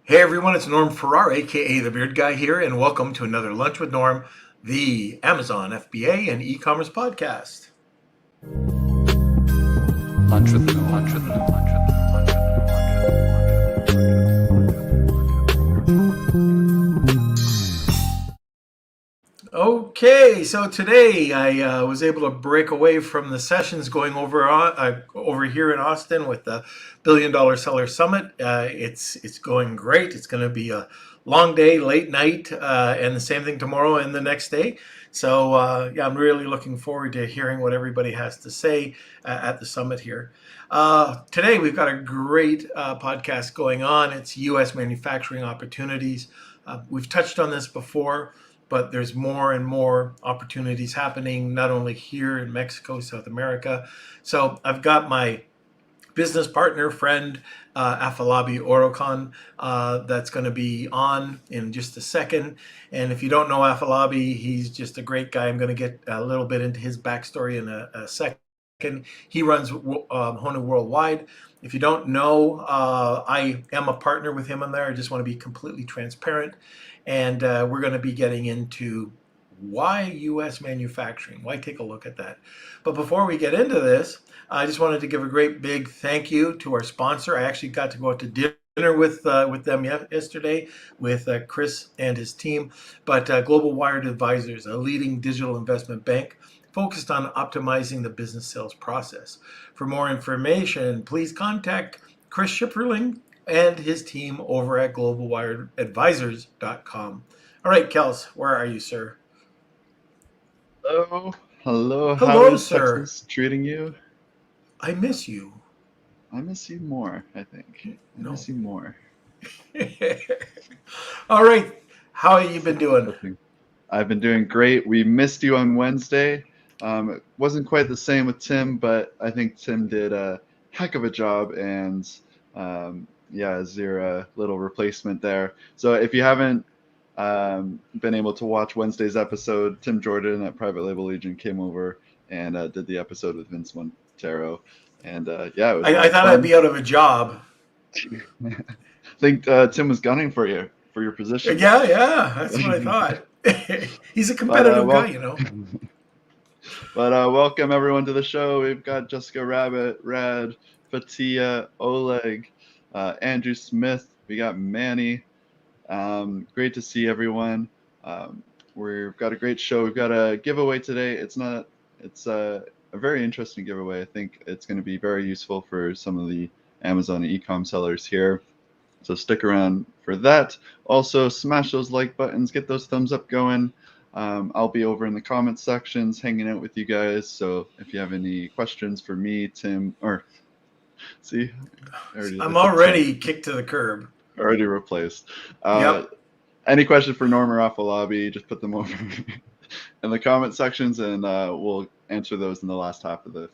Hey everyone, it's Norm Farrar, aka the Beard Guy here, and welcome to another Lunch with Norm, the Amazon FBA and e-commerce podcast. Lunch with Norm. Lunch with Norm. Lunch with Okay, so today I was able to break away from the sessions going over here in Austin with the Billion Dollar Seller Summit. It's going great. It's going to be a long day, late night, and the same thing tomorrow and the next day. So yeah, I'm really looking forward to hearing what everybody has to say at the summit here. Today we've got a great podcast going on. It's U.S. manufacturing opportunities. We've touched on this before, but there's more and more opportunities happening, not only here in Mexico, South America. So I've got my business partner, friend, Afolabi Oyerokun, that's going to be on in just a second. And if you don't know Afolabi, he's just a great guy. I'm going to get a little bit into his backstory in a second. He runs HONU Worldwide. If you don't know, I am a partner with him on there. I just want to be completely transparent. And we're going to be getting into why U.S. manufacturing. Why take a look at that? But before we get into this, I just wanted to give a great big thank you to our sponsor. I actually got to go out to dinner with them yesterday with Chris and his team. But Global Wired Advisors, a leading digital investment bank focused on optimizing the business sales process. For more information, please contact Chris Schipperling and his team over at globalwiredadvisors.com. All right, Kels, where are you, sir? Hello. Hello. Hello, How is sir. Texas treating you? I miss you. I miss you more, I think. I miss you more. All right. How have you been doing? I've been doing great. We missed you on Wednesday. It wasn't quite the same with Tim, but I think Tim did a heck of a job, and yeah, is there a little replacement there? So if you haven't been able to watch Wednesday's episode, Tim Jordan at Private Label Legion came over and did the episode with Vince Montero, and yeah, it was I thought I'd be out of a job. I think Tim was gunning for you for your position. Yeah, that's what I thought. He's a competitive guy, you know. But welcome everyone to the show. We've got Jessica Rabbit, Rad, Fatia, Oleg, Andrew Smith. We got Manny. Great to see everyone. We've got a great show. We've got a giveaway today. It's a very interesting giveaway. I think it's going to be very useful for some of the Amazon e-com sellers here. So stick around for that. Also, smash those like buttons, get those thumbs up going. I'll be over in the comment sections hanging out with you guys. So if you have any questions for me, Tim, or see, I'm already kicked to the curb. Already replaced. Yep. Any question for Norm or Afolabi, just put them over in the comment sections, and we'll answer those in the last half of the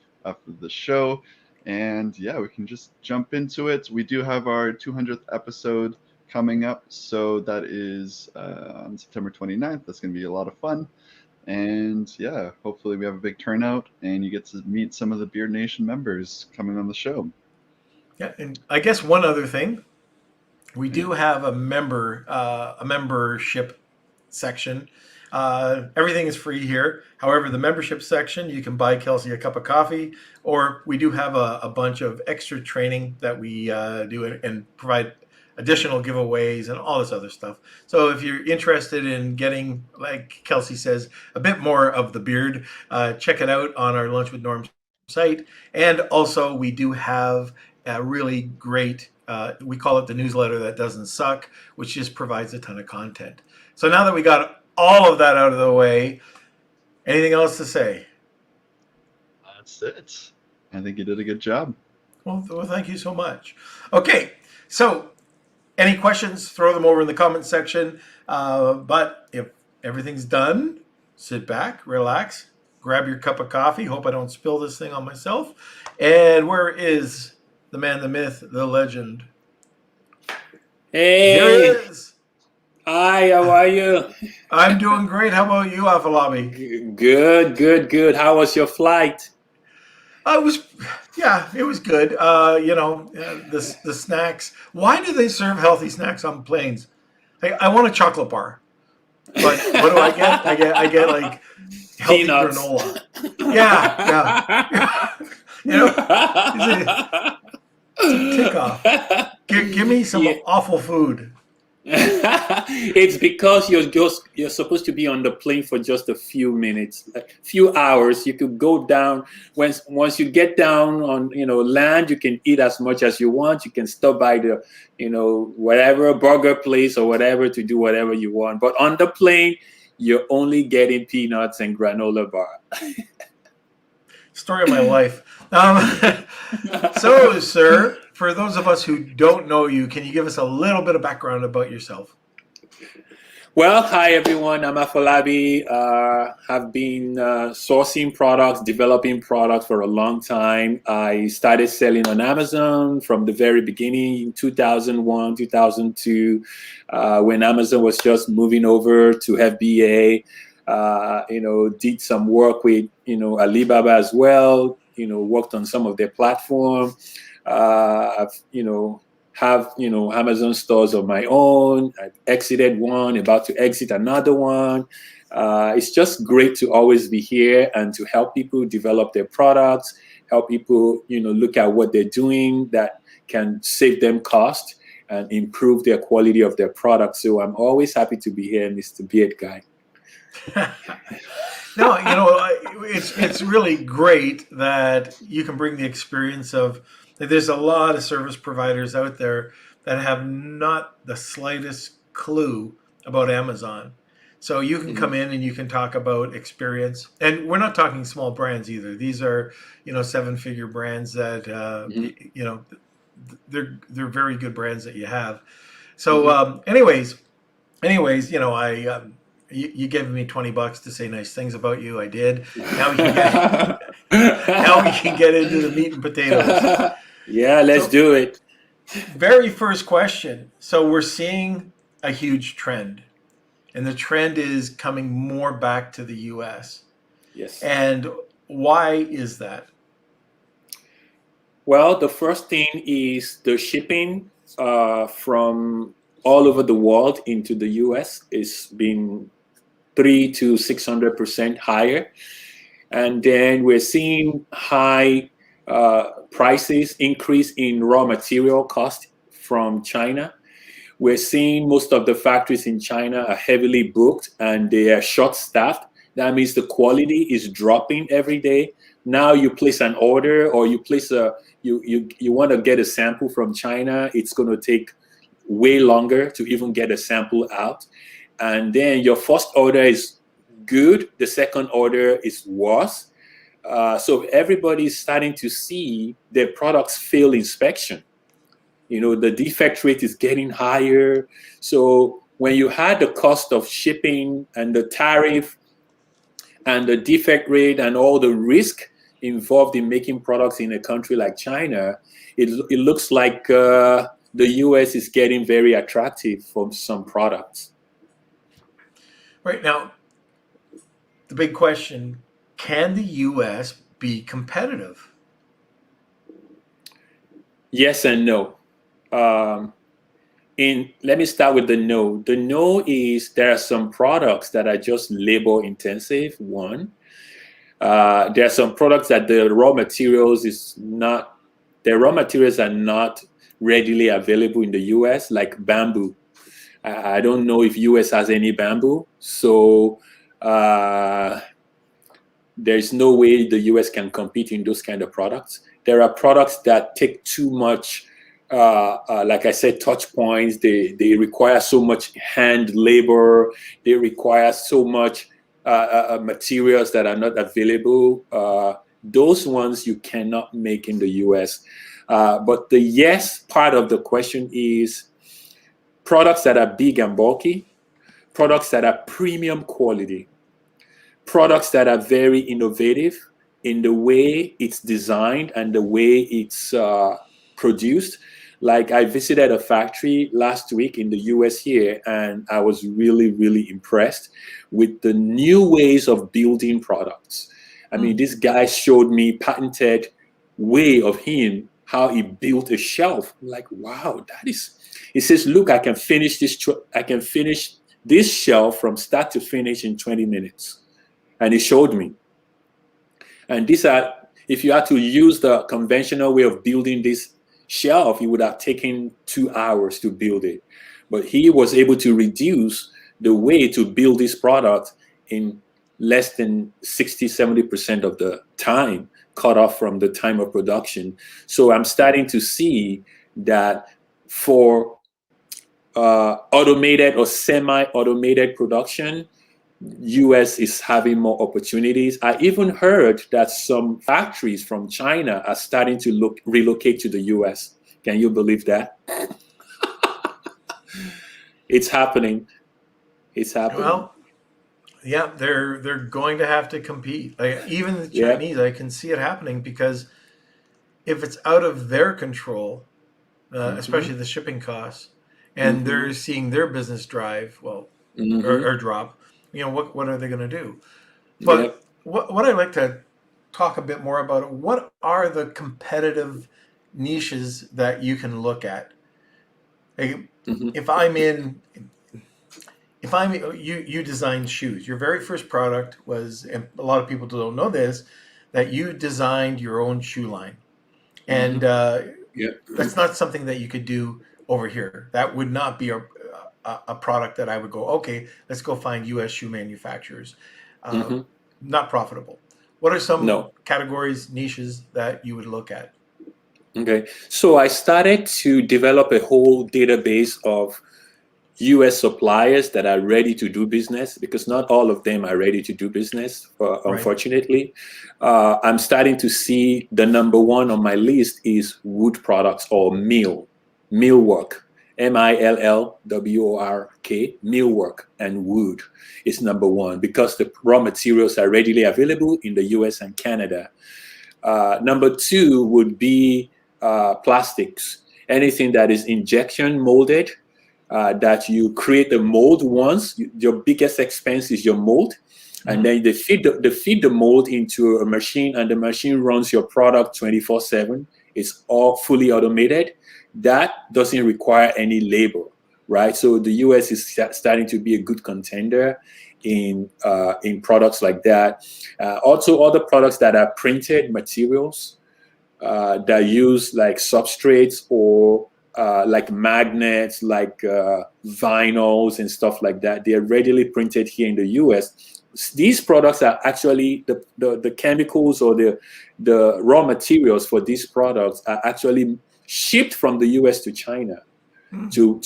show. And yeah, we can just jump into it. We do have our 200th episode coming up, so that is on September 29th. That's going to be a lot of fun. And yeah, hopefully we have a big turnout, and you get to meet some of the Beard Nation members coming on the show. Yeah, and I guess one other thing, we do have a membership section. Everything is free here. However, the membership section, you can buy Kelsey a cup of coffee, or we do have a bunch of extra training that we do and provide additional giveaways and all this other stuff. So if you're interested in getting, like Kelsey says, a bit more of the beard, check it out on our Lunch with Norm site. And also we do have a really great, we call it the newsletter that doesn't suck, which just provides a ton of content. So now that we got all of that out of the way, anything else to say? That's it. I think you did a good job. Well, thank you so much. Okay, so any questions, throw them over in the comment section. But if everything's done, sit back, relax, grab your cup of coffee. Hope I don't spill this thing on myself. And where is the man, the myth, the legend? Hey. Here it is. Hi, how are you? I'm doing great. How about you, Afolabi? Good. How was your flight? It was, yeah, it was good. The snacks. Why do they serve healthy snacks on planes? I want a chocolate bar, but what do I get? I get like healthy Peanuts. granola. Yeah, yeah. You know, it's a tick off. Give me some Yeah. awful food. It's because you're supposed to be on the plane for just a few minutes, a few hours. You could go down once you get down on land. You can eat as much as you want. You can stop by the whatever burger place or whatever to do whatever you want. But on the plane, you're only getting peanuts and granola bar. Story of my life. So, sir, for those of us who don't know you, can you give us a little bit of background about yourself? Well, hi everyone. I'm Afolabi. Have been sourcing products, developing products for a long time. I started selling on Amazon from the very beginning in 2001, 2002, when Amazon was just moving over to FBA. Did some work with Alibaba as well. Worked on some of their platform. Have Amazon stores of my own. I've exited one, about to exit another one. It's just great to always be here and to help people develop their products, help people look at what they're doing that can save them cost and improve their quality of their products. So I'm always happy to be here, Mr. Beard Guy. No, it's really great that you can bring the experience of. There's a lot of service providers out there that have not the slightest clue about Amazon. So you can come in and you can talk about experience. And we're not talking small brands either. These are, seven-figure brands that, they're very good brands that you have. So anyways, you gave me $20 to say nice things about you. I did. Now we can get into the meat and potatoes. Yeah, let's do it. Very first question. So we're seeing a huge trend, and the trend is coming more back to the US. Yes. And why is that? Well, the first thing is the shipping from all over the world into the US is been 300 to 600% higher. And then we're seeing high prices increase in raw material cost from China. We're seeing most of the factories in China are heavily booked and they are short staffed. That means the quality is dropping every day. Now you place an order or you place you want to get a sample from China, it's going to take way longer to even get a sample out. And then your first order is good, the second order is worse. So everybody's starting to see their products fail inspection. The defect rate is getting higher. So when you had the cost of shipping and the tariff and the defect rate and all the risk involved in making products in a country like China, it looks like the US is getting very attractive for some products. Right now, the big question, can the US be competitive? Yes and no. Let me start with the no. The no is there are some products that are just labor intensive. One, there are some products that the raw materials are not readily available in the US, like bamboo. I don't know if US has any bamboo, so there's no way the US can compete in those kind of products. There are products that take too much, like I said, touch points. They require so much hand labor. They require so much materials that are not available. Those ones you cannot make in the US. But the yes part of the question is products that are big and bulky, products that are premium quality, products that are very innovative in the way it's designed and the way it's produced. Like I visited a factory last week in the US here, and I was really, really impressed with the new ways of building products. I mean, this guy showed me patented way of him, how he built a shelf. I'm like, wow, that is. He says, look, I can finish this shelf from start to finish in 20 minutes. And he showed me. And these are, if you had to use the conventional way of building this shelf, it would have taken 2 hours to build it. But he was able to reduce the way to build this product in less than 60-70% of the time, cut off from the time of production. So I'm starting to see that for automated or semi-automated production, US is having more opportunities. I even heard that some factories from China are starting to relocate to the US. Can you believe that? It's happening. It's happening. Well, yeah, they're going to have to compete. Like even the Chinese, I can see it happening because if it's out of their control, especially the shipping costs, and they're seeing their business drive or drop, you know, what are they going to do? But what I'd like to talk a bit more about, what are the competitive niches that you can look at? Like, you designed shoes. Your very first product was, and a lot of people don't know this, that you designed your own shoe line. And that's not something that you could do over here. That would not be a product that I would go, okay, let's go find US shoe manufacturers. Not profitable. What are some categories, niches that you would look at? Okay, so I started to develop a whole database of US suppliers that are ready to do business, because not all of them are ready to do business, unfortunately. I'm starting to see the number one on my list is wood products or millwork. MILLWORK, millwork and wood is number one because the raw materials are readily available in the US and Canada. Number two would be plastics. Anything that is injection molded, that you create the mold once. Your biggest expense is your mold. And then they feed the mold into a machine, and the machine runs your product 24/7. It's all fully automated. That doesn't require any labor, right? So the US is starting to be a good contender in products like that. Also, other products that are printed materials that use like substrates or like magnets, like vinyls and stuff like that. They are readily printed here in the US. These products are actually the chemicals or the raw materials for these products are actually shipped from the US to China to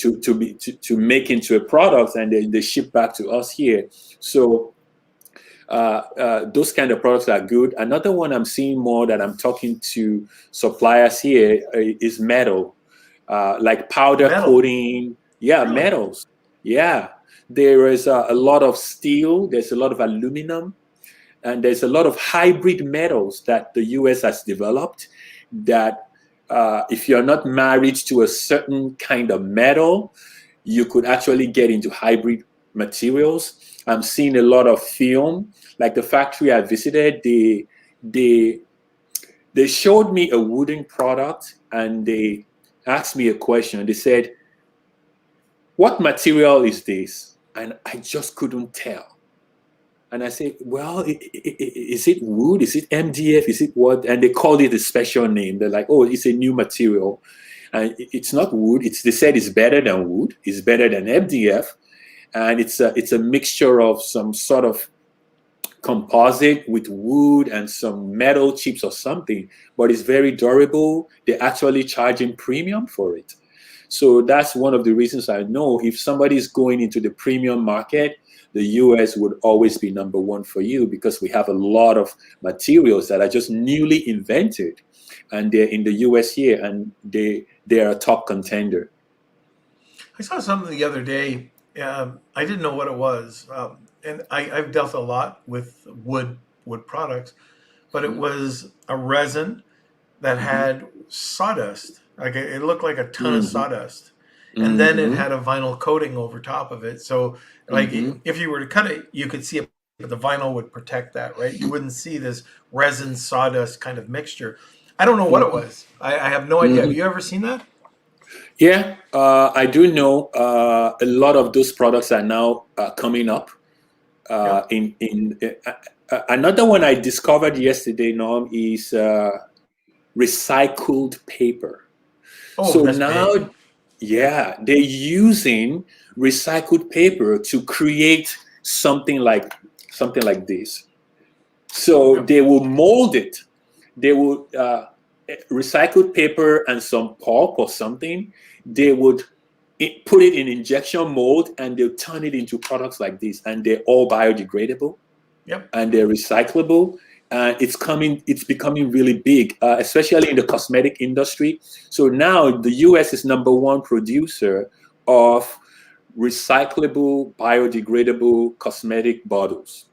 make into a product, and they ship back to us here. So those kind of products are good. Another one I'm seeing more that I'm talking to suppliers here is metal, like powder coating. Yeah, really? Metals. Yeah, there is a lot of steel. There's a lot of aluminum, and there's a lot of hybrid metals that the US has developed that if you're not married to a certain kind of metal, you could actually get into hybrid materials. I'm seeing a lot of film, like the factory I visited, they showed me a wooden product and they asked me a question. They said, "What material is this?" And I just couldn't tell. And I said, well, is it wood? Is it MDF? Is it what? And they called it a special name. They're like, oh, it's a new material. And it's not wood. They said it's better than wood. It's better than MDF. And it's a mixture of some sort of composite with wood and some metal chips or something. But it's very durable. They're actually charging premium for it. So that's one of the reasons I know if somebody is going into the premium market, the US would always be number one for you, because we have a lot of materials that are just newly invented, and they're in the US here, and they're a top contender. I saw something the other day. I didn't know what it was, and I've dealt a lot with wood products, but it was a resin that had sawdust. Like it looked like a ton of sawdust. And then it had a vinyl coating over top of it. So like if you were to cut it, you could see a but the vinyl would protect that, right? You wouldn't see this resin sawdust kind of mixture. I don't know what it was. I have no idea. Have you ever seen that? Yeah, I do know a lot of those products are now coming up. Another one I discovered yesterday, Norm, is recycled paper. Oh, So that's now, big. yeah, they're using recycled paper to create something like this. So they will mold it. They will recycled paper and some pulp or something. They would put it in injection mold and they'll turn it into products like this, and they're all biodegradable. Yep. And they're recyclable. It's becoming really big, especially in the cosmetic industry. So now the US is #1 producer of recyclable, biodegradable cosmetic bottles.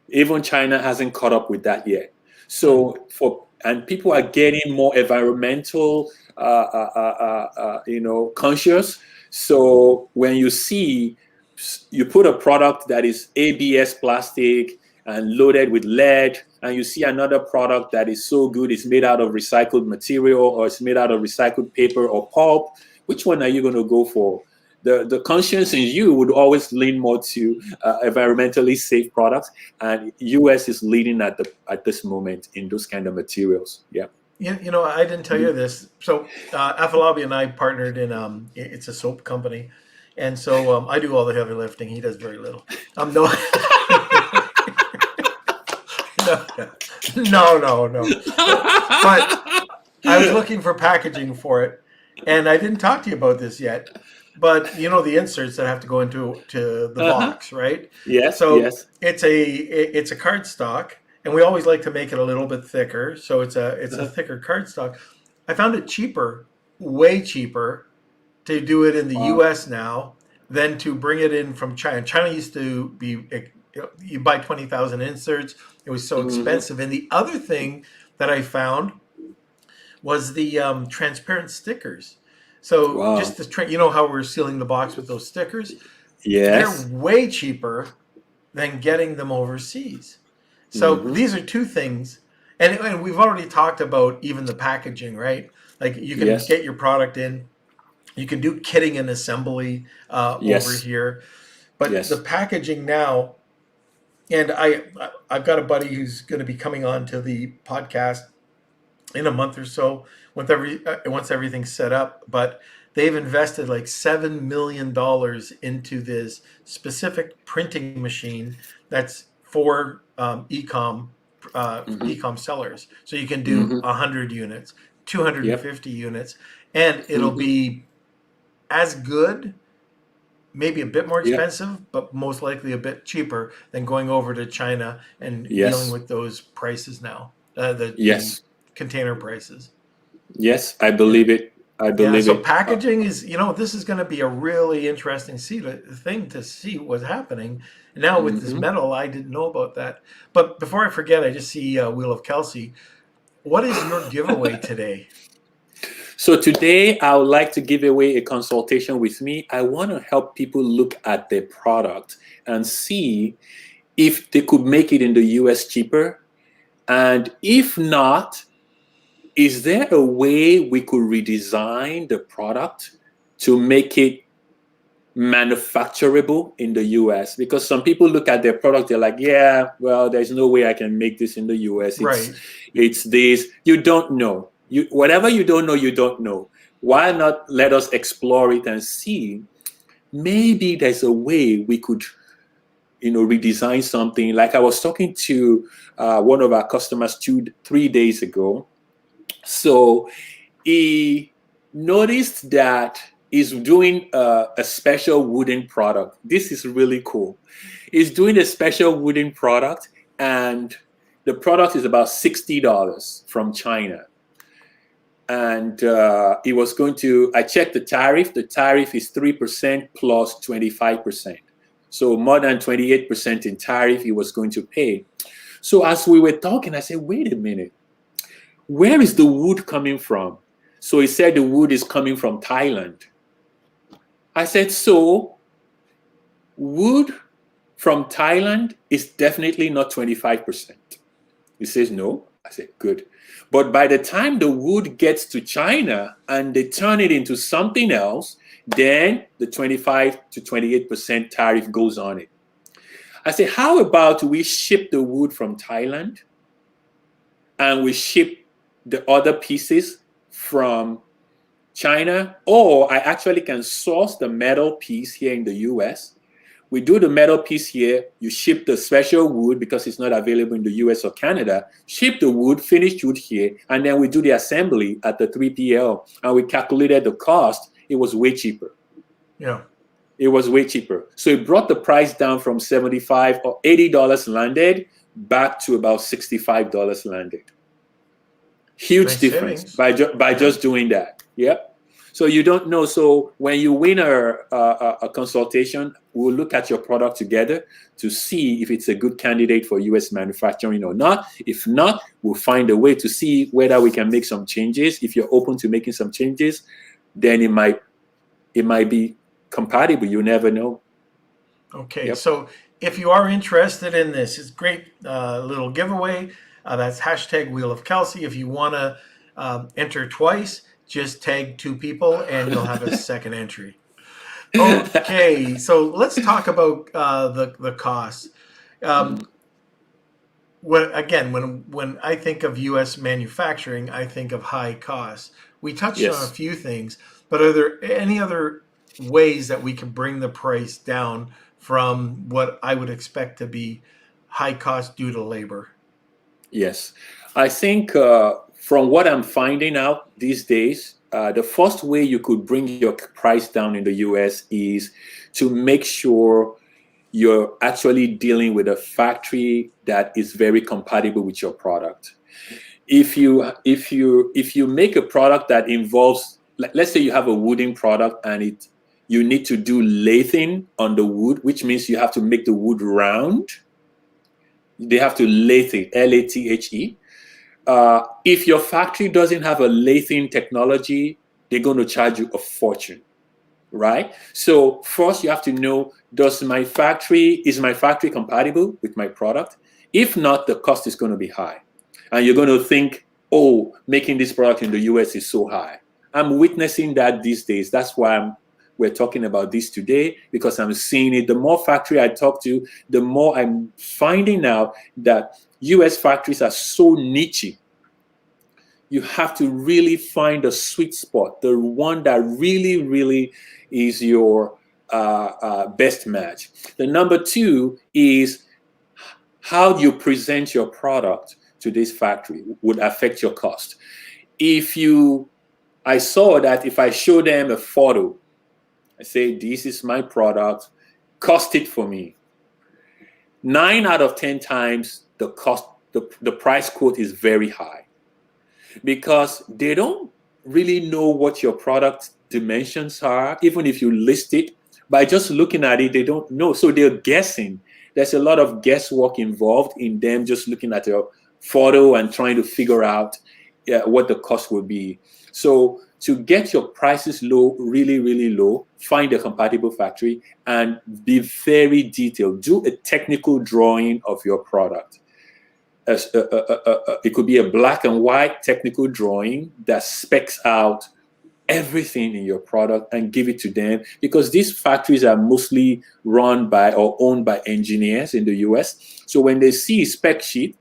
Even China hasn't caught up with that yet. So people are getting more environmental, conscious. So when you put a product that is ABS plastic and loaded with lead, and you see another product that is so good, it's made out of recycled material, or it's made out of recycled paper or pulp, which one are you going to go for? The conscience in you would always lean more to environmentally safe products, and US is leading at this moment in those kind of materials. Yeah. I didn't tell you this. So Afolabi and I partnered in it's a soap company, and so I do all the heavy lifting. He does very little. No. No. But I was looking for packaging for it, and I didn't talk to you about this yet. But the inserts that have to go into the box, right? Yes. So yes. it's a cardstock, and we always like to make it a little bit thicker. So it's a thicker cardstock. I found it cheaper, way cheaper, to do it in the U.S. now than to bring it in from China. China used to be, you buy 20,000 inserts. It was so expensive. And the other thing that I found was the transparent stickers. So just how we're sealing the box with those stickers? Yes. They're way cheaper than getting them overseas. So these are two things. And we've already talked about even the packaging, right? Like you can get your product in. You can do kitting and assembly over here. But the packaging now, and I've got a buddy who's going to be coming on to the podcast in a month or so once everything's set up. But they've invested like $7 million into this specific printing machine that's for e-com sellers. So you can do 100 units, 250 units, and it'll be as good, maybe a bit more expensive, but most likely a bit cheaper than going over to China and dealing with those prices now, the container prices. Yes, I believe it. So packaging is, this is going to be a really interesting thing to see what's happening. Now with this metal, I didn't know about that. But before I forget, I just see Wheel of Kelsey. What is your giveaway today? So today, I would like to give away a consultation with me. I want to help people look at their product and see if they could make it in the US cheaper. And if not, is there a way we could redesign the product to make it manufacturable in the US? Because some people look at their product, they're like, yeah, well, there's no way I can make this in the US. It's this. You don't know. Whatever you don't know, you don't know. Why not let us explore it and see? Maybe there's a way we could, redesign something. Like I was talking to one of our customers 3 days ago. So he noticed that he's doing a special wooden product. This is really cool. He's doing a special wooden product, and the product is about $60 from China. And he was going to, I checked the tariff. The tariff is 3% plus 25%. So more than 28% in tariff he was going to pay. So as we were talking, I said, wait a minute. Where is the wood coming from? So he said the wood is coming from Thailand. I said, so wood from Thailand is definitely not 25%. He says, no. I said, good. But by the time the wood gets to China and they turn it into something else, then the 25 to 28% tariff goes on it. I said, how about we ship the wood from Thailand and we ship the other pieces from China, or I actually can source the metal piece here in the US. We do the metal piece here, you ship the special wood because it's not available in the US or Canada, ship the wood, finished wood here, and then we do the assembly at the 3PL, and we calculated the cost. It was way cheaper. Yeah. It was way cheaper. So it brought the price down from $75 or $80 landed back to about $65 landed. Huge Nice difference savings. by just doing that. Yeah. So you don't know. So when you win a consultation, we'll look at your product together to see if it's a good candidate for US manufacturing or not. If not, we'll find a way to see whether we can make some changes. If you're open to making some changes, then it might be compatible. You never know. Okay, Yep. so if you are interested in this, it's great little giveaway. That's hashtag Wheel of Kelsey. If you want to enter twice, just tag 2 people and you'll have a second entry. Okay, so let's talk about the costs. When I think of U.S. manufacturing, I think of high costs. We touched Yes. on a few things, but are there any other ways that we can bring the price down from what I would expect to be high cost due to labor? Yes. I think from what I'm finding out these days, the first way you could bring your price down in the US is to make sure you're actually dealing with a factory that is very compatible with your product. If you make a product that involves, let's say you have a wooden product and you need to do lathing on the wood, which means you have to make the wood round. They have to lathe it, L-A-T-H-E. If your factory doesn't have a lathing technology, they're going to charge you a fortune, right? So first you have to know, is my factory compatible with my product? If not, the cost is going to be high. And you're going to think, oh, making this product in the US is so high. I'm witnessing that these days. That's why we're talking about this today, because I'm seeing it. The more factory I talk to, the more I'm finding out that US factories are so niche. You have to really find a sweet spot, the one that really, really is your best match. The number 2 is how you present your product to this factory would affect your cost. I saw that if I show them a photo, I say, this is my product, cost it for me. 9 out of 10 times the price quote is very high, because they don't really know what your product dimensions are. Even if you list it, by just looking at it, they don't know. So they're guessing. There's a lot of guesswork involved in them just looking at your photo and trying to figure out what the cost will be. So to get your prices low, really, really low, find a compatible factory and be very detailed. Do a technical drawing of your product. It could be a black and white technical drawing that specs out everything in your product and give it to them, because these factories are mostly run by or owned by engineers in the US. So when they see a spec sheet,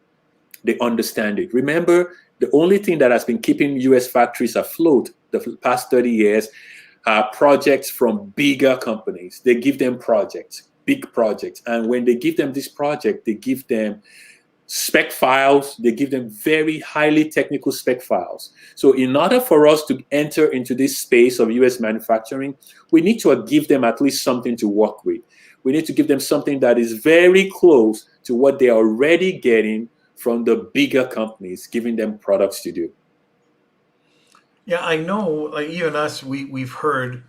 they understand it. Remember, the only thing that has been keeping US factories afloat the past 30 years are projects from bigger companies. They give them projects, big projects. And when they give them this project, they give them spec files. They give them very highly technical spec files. So in order for us to enter into this space of US manufacturing, we need to give them at least something to work with. We need to give them something that is very close to what they're already getting from the bigger companies, giving them products to do. Yeah, I know, like even us, we've heard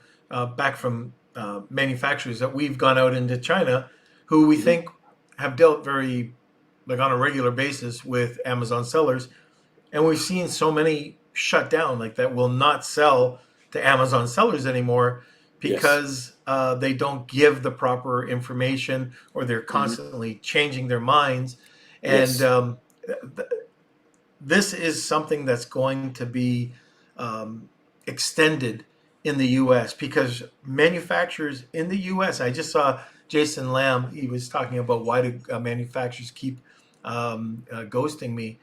back from manufacturers that we've gone out into China who we think have dealt very, like on a regular basis with Amazon sellers. And we've seen so many shut down, like that will not sell to Amazon sellers anymore because they don't give the proper information, or they're constantly changing their minds. And Yes. This is something that's going to be extended in the U.S. because manufacturers in the U.S. I just saw Jason Lamb. He was talking about why do manufacturers keep ghosting me.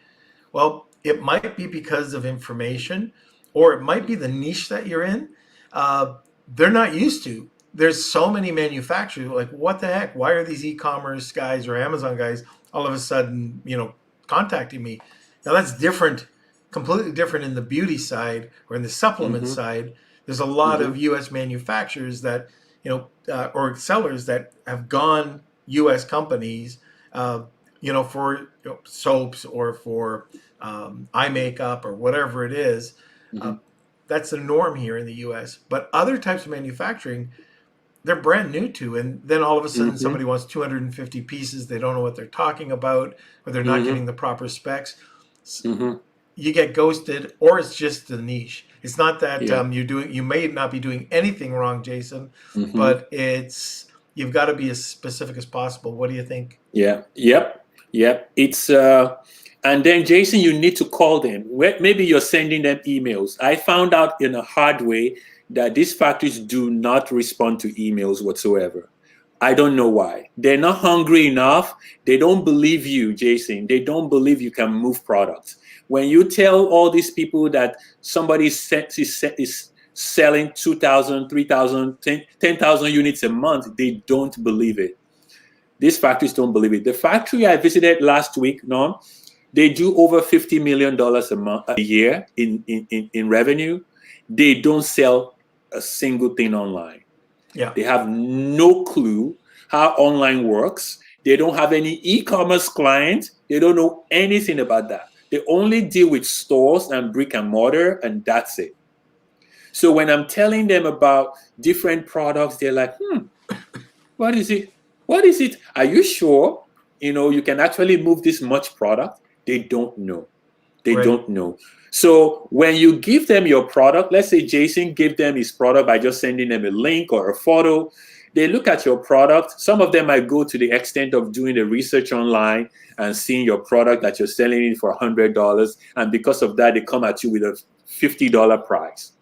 Well, it might be because of information, or it might be the niche that you're in. They're not used to. There's so many manufacturers like, what the heck? Why are these e-commerce guys or Amazon guys all of a sudden, contacting me? Now that's different, completely different in the beauty side or in the supplement side. There's a lot of U.S. manufacturers that, or sellers that have gone U.S. companies, for soaps or for eye makeup or whatever it is. That's the norm here in the U.S. But other types of manufacturing, they're brand new to, and then all of a sudden somebody wants 250 pieces. They don't know what they're talking about, or they're not getting the proper specs. You get ghosted, or it's just the niche. It's not that you may not be doing anything wrong, Jason, but you've got to be as specific as possible. What do you think? Yeah. Yep. It's and then Jason, you need to call them. Maybe you're sending them emails. I found out in a hard way that these factories do not respond to emails whatsoever. I don't know why. They're not hungry enough. They don't believe you, Jason. They don't believe you can move products. When you tell all these people that somebody is selling 2,000, 3,000, 10,000 units a month, they don't believe it. These factories don't believe it. The factory I visited last week, they do over $50 million a year in revenue. They don't sell a single thing online. Yeah. They have no clue how online works. They don't have any e-commerce clients. They don't know anything about that. They only deal with stores and brick and mortar, and that's it. So when I'm telling them about different products, they're like, what is it? What is it? Are you sure, you can actually move this much product? They don't know. They don't know. So when you give them your product, let's say Jason gave them his product by just sending them a link or a photo. They look at your product. Some of them might go to the extent of doing the research online and seeing your product that you're selling it for $100. And because of that, they come at you with a $50 price.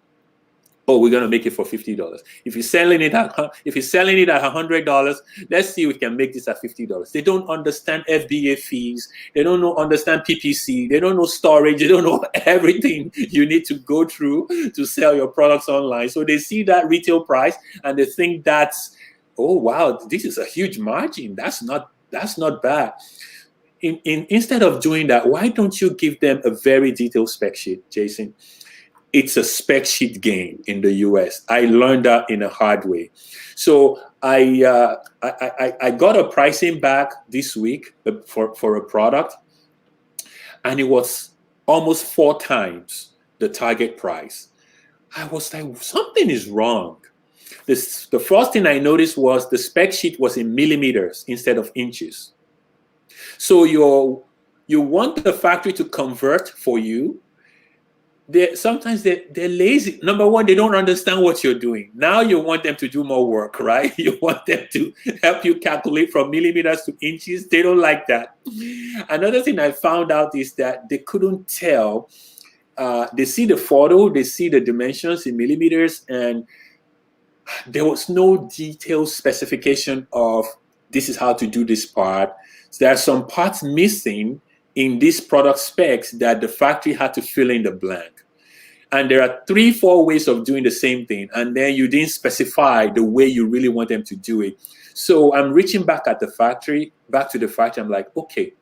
Oh, we're going to make it for $50. If you're selling it at $100, let's see if we can make this at $50. They don't understand FBA fees. They don't understand PPC. They don't know storage. They don't know everything you need to go through to sell your products online. So they see that retail price and they think that's, oh wow, this is a huge margin. That's not bad. Instead of doing that, why don't you give them a very detailed spec sheet, Jason? It's a spec sheet game in the US. I learned that in a hard way. So I got a pricing back this week for a product, and it was almost 4 times the target price. I was like, something is wrong. The first thing I noticed was the spec sheet was in millimeters instead of inches. So you want the factory to convert for you. Sometimes they're lazy. Number one, they don't understand what you're doing. Now you want them to do more work, right? You want them to help you calculate from millimeters to inches. They don't like that. Another thing I found out is that they couldn't tell. They see the photo, they see the dimensions in millimeters, and there was no detailed specification of this is how to do this part. So there are some parts missing in these product specs that the factory had to fill in the blank. And there are 3-4 ways of doing the same thing. And then you didn't specify the way you really want them to do it. So I'm reaching back to the factory. I'm like, okay,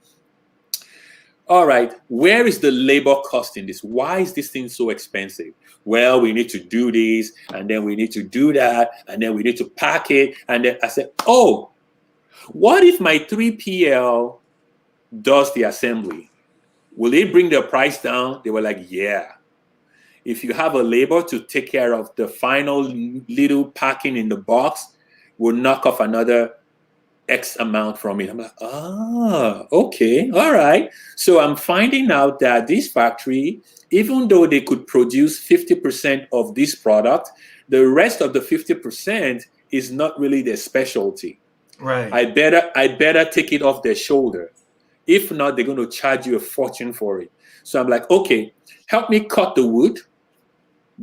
all right, where is the labor cost in this? Why is this thing so expensive? Well, we need to do this, and then we need to do that, and then we need to pack it. And then I said, oh, what if my 3PL does the assembly? Will it bring the price down? They were like, yeah. If you have a labor to take care of the final little packing in the box, we'll knock off another X amount from it. I'm like, okay, all right. So I'm finding out that this factory, even though they could produce 50% of this product, the rest of the 50%, is not really their specialty. Right. I better take it off their shoulder. If not, they're going to charge you a fortune for it. So I'm like, okay, help me cut the wood,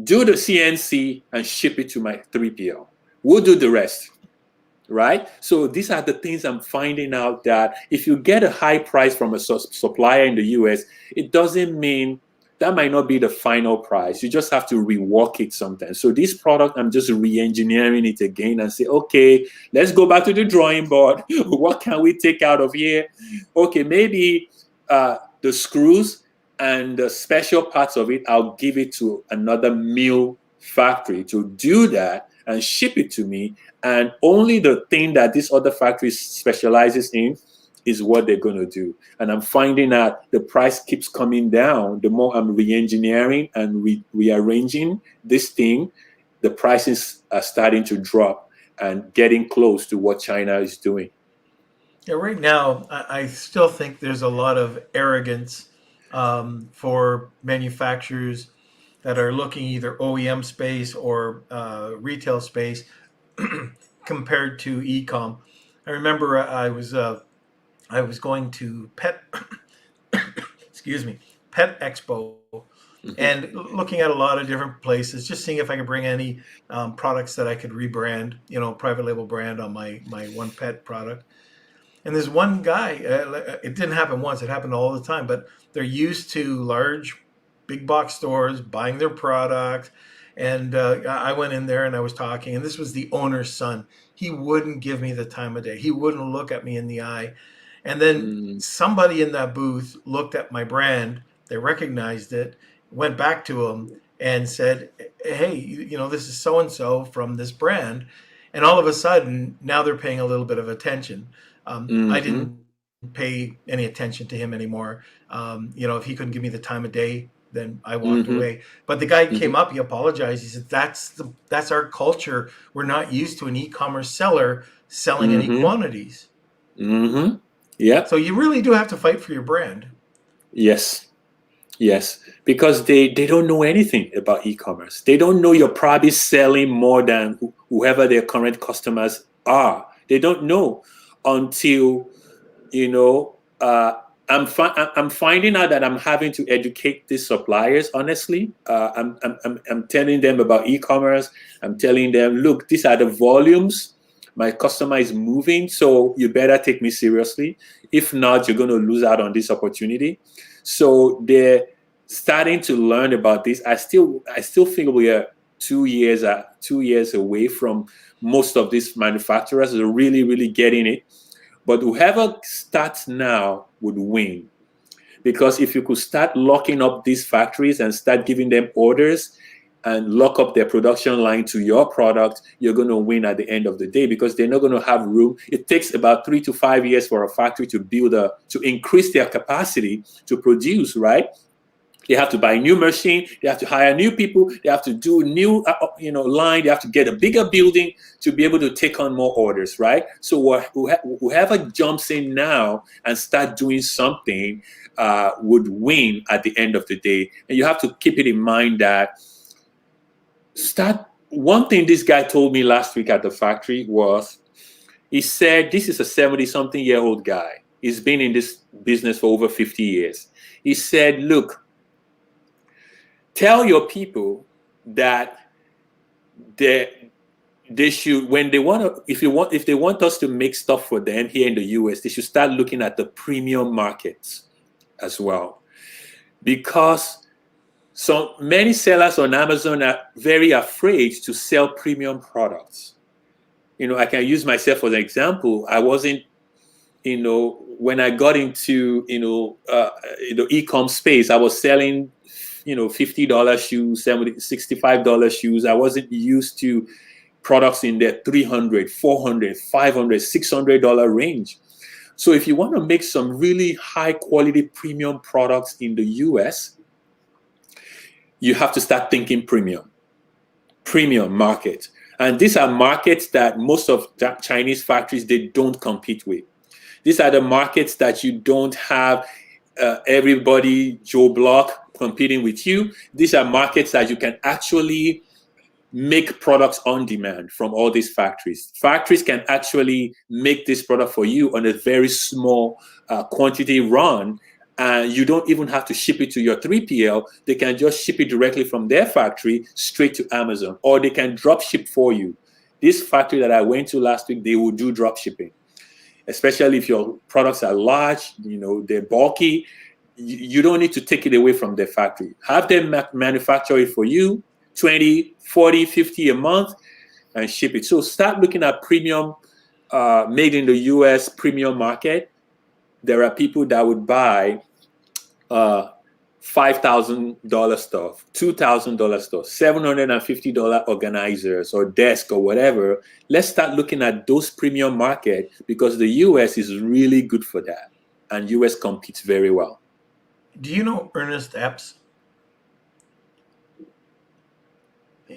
do the CNC, and ship it to my 3PL. We'll do the rest. Right? So these are the things I'm finding out, that if you get a high price from a supplier in the US, it doesn't mean that might not be the final price. You just have to rework it sometimes. So this product, I'm just re-engineering it again and say, okay, let's go back to the drawing board. What can we take out of here? Okay, maybe the screws and the special parts of it, I'll give it to another mill factory to do that and ship it to me. And only the thing that this other factory specializes in is what they're going to do. And I'm finding out the price keeps coming down. The more I'm re-engineering and rearranging this thing, the prices are starting to drop and getting close to what China is doing. Yeah, right now, I still think there's a lot of arrogance for manufacturers that are looking either OEM space or retail space compared to e-com. I remember I was going to Pet Expo, and looking at a lot of different places, just seeing if I could bring any products that I could rebrand, private label brand on my one pet product. And there's one guy, it didn't happen once, it happened all the time, but they're used to large, big box stores buying their products. And I went in there and I was talking, and this was the owner's son. He wouldn't give me the time of day. He wouldn't look at me in the eye. And then somebody in that booth looked at my brand, they recognized it, went back to him and said, hey, this is so-and-so from this brand. And all of a sudden, now they're paying a little bit of attention. I didn't pay any attention to him anymore. If he couldn't give me the time of day, then I walked away. But the guy came up, he apologized. He said, that's our culture. We're not used to an e-commerce seller selling any quantities. Yeah. So you really do have to fight for your brand. Yes. Because they don't know anything about e-commerce. They don't know you're probably selling more than whoever their current customers are. They don't know until, I'm finding out that I'm having to educate these suppliers. Honestly, I'm telling them about e-commerce. I'm telling them, look, these are the volumes my customer is moving, so you better take me seriously. If not, you're going to lose out on this opportunity. So they're starting to learn about this. I still think we are 2 years away from most of these manufacturers are really, really getting it. But whoever starts now would win. Because if you could start locking up these factories and start giving them orders and lock up their production line to your product, you're going to win at the end of the day, because they're not going to have room. It takes about 3 to 5 years for a factory to increase their capacity to produce, right? They have to buy a new machine. They have to hire new people. They have to do new, line. They have to get a bigger building to be able to take on more orders, right? So whoever jumps in now and start doing something would win at the end of the day. And you have to keep it in mind that one thing this guy told me last week at the factory was, he said, this is a 70-something-year-old guy. He's been in this business for over 50 years. He said, look, tell your people that they should, when they want to, if they want us to make stuff for them here in the US, they should start looking at the premium markets as well. Because so many sellers on Amazon are very afraid to sell premium products. I can use myself as an example. I wasn't, when I got into, the e-com space, I was selling, $50 shoes, $65 shoes. I wasn't used to products in the $300, $400, $500, $600 range. So if you want to make some really high quality premium products in the US, you have to start thinking premium market. And these are markets that most of the Chinese factories, they don't compete with. These are the markets that you don't have everybody, Joe Block, competing with you. These are markets that you can actually make products on demand from all these factories. Factories can actually make this product for you on a very small quantity run, and you don't even have to ship it to your 3PL. They can just ship it directly from their factory straight to Amazon, or they can drop ship for you. This factory that I went to last week, they will do drop shipping, especially if your products are large, they're bulky. You don't need to take it away from their factory. Have them manufacture it for you, 20, 40, 50 a month, and ship it. So start looking at premium, made in the US premium market. There are people that would buy $5,000 stuff, $2,000 stuff, $750 organizers or desk or whatever. Let's start looking at those premium market, because the US is really good for that, and US competes very well. Do you know Ernest Epps?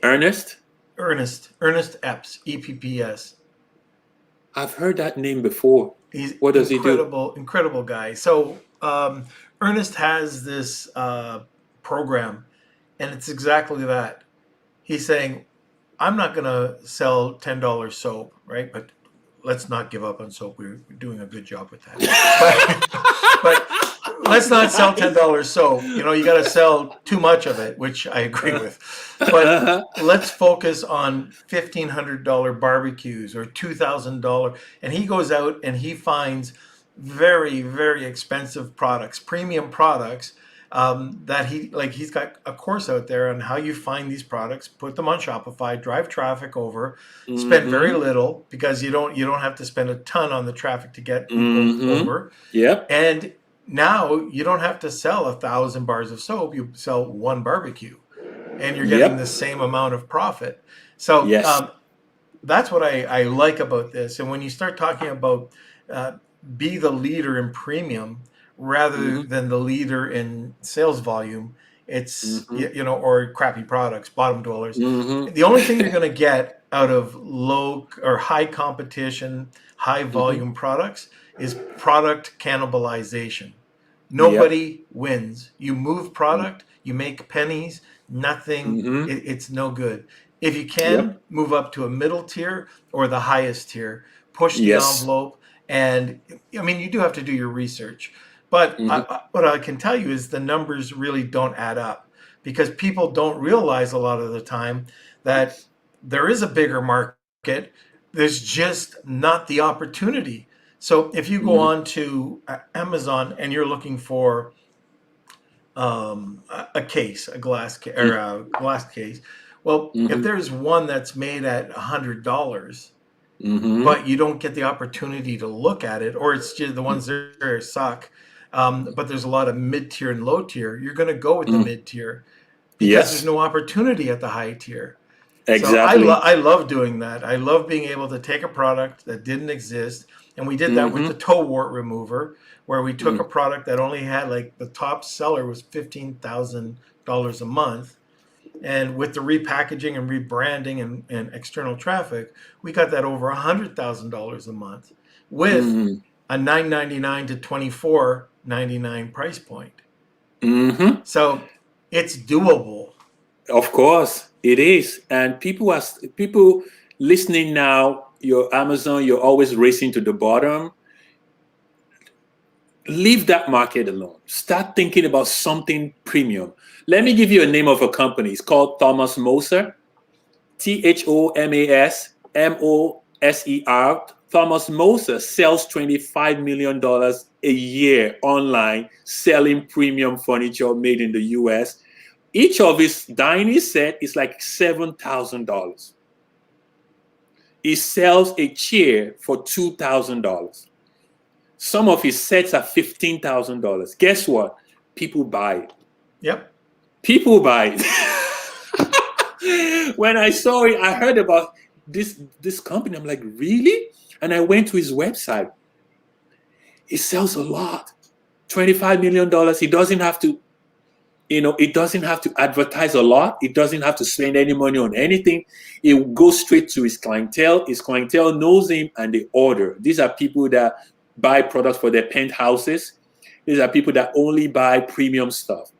Ernest Epps, EPPS. I've heard that name before. What does he do? Incredible guy. So Ernest has this program, and it's exactly that. He's saying, I'm not going to sell $10 soap, right? But let's not give up on soap. We're doing a good job with that. but let's not sell $10 soap. You got to sell too much of it, which I agree with. But let's focus on $1,500 barbecues or $2,000. And he goes out and he finds very, very expensive products, premium products, that he's got a course out there on how you find these products, put them on Shopify, drive traffic over, spend very little, because you don't have to spend a ton on the traffic to get people over. Yep. And now you don't have to sell 1,000 bars of soap. You sell one barbecue, and you're getting the same amount of profit. So that's what I like about this. And when you start talking about be the leader in premium rather than the leader in sales volume, it's or crappy products, bottom dwellers. The only thing you're going to get out of low or high competition, high volume products is product cannibalization. Nobody wins. You move product, you make pennies, nothing. It's no good. If you can move up to a middle tier or the highest tier, push the envelope. And I mean, you do have to do your research, but what I can tell you is the numbers really don't add up, because people don't realize a lot of the time that there is a bigger market. There's just not the opportunity. So if you go on to Amazon and you're looking for a case, a glass case, or a glass case, well, if there's one that's made at $100, but you don't get the opportunity to look at it, or it's just the ones there suck, but there's a lot of mid-tier and low-tier, you're going to go with the mid-tier, because there's no opportunity at the high tier. Exactly. So I love doing that. I love being able to take a product that didn't exist, and we did that with the toe wart remover, where we took a product that only had, like, the top seller was $15,000 a month, and with the repackaging and rebranding and external traffic, we got that over $100,000 a month with a $9.99 to $24.99 price point. So it's doable. Of course it is. And people listening now, your Amazon, you're always racing to the bottom. Leave that market alone. Start thinking about something premium. Let me give you a name of a company. It's called Thomas Moser. ThomasMoser. Thomas Moser sells $25 million a year online, selling premium furniture made in the US. Each of his dining set is like $7,000. He sells a chair for $2,000. Some of his sets are $15,000. Guess what? People buy it. Yep. People buy it. When I saw it, I heard about this company. I'm like, really? And I went to his website. He sells a lot. $25 million. He doesn't have to, it doesn't have to advertise a lot. It doesn't have to spend any money on anything. It goes straight to his clientele. His clientele knows him and they order. These are people that buy products for their penthouses. These are people that only buy premium stuff.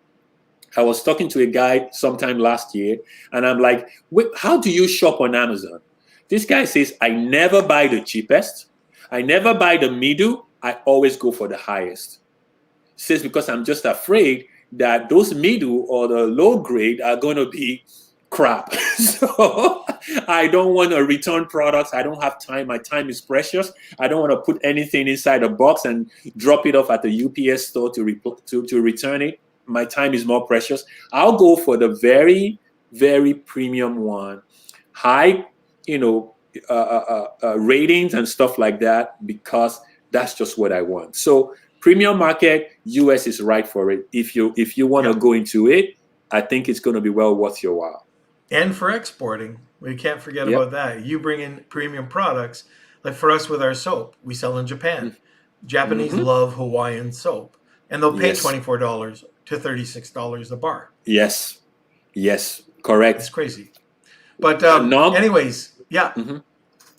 I was talking to a guy sometime last year, and I'm like, "Wait, how do you shop on Amazon?" This guy says, "I never buy the cheapest. I never buy the middle. I always go for the highest." He says, because I'm just afraid that those middle or the low grade are going to be crap. So I don't want to return products. I don't have time. My time is precious. I don't want to put anything inside a box and drop it off at the UPS store to return it. My time is more precious. I'll go for the very, very premium one, high, ratings and stuff like that, because that's just what I want. So premium market, US is right for it. If you want to go into it, I think it's going to be well worth your while. And for exporting, we can't forget about that. You bring in premium products, like for us with our soap, we sell in Japan. Japanese love Hawaiian soap, and they'll pay $24 to $36 a bar. Yes, correct. It's crazy. But anyways,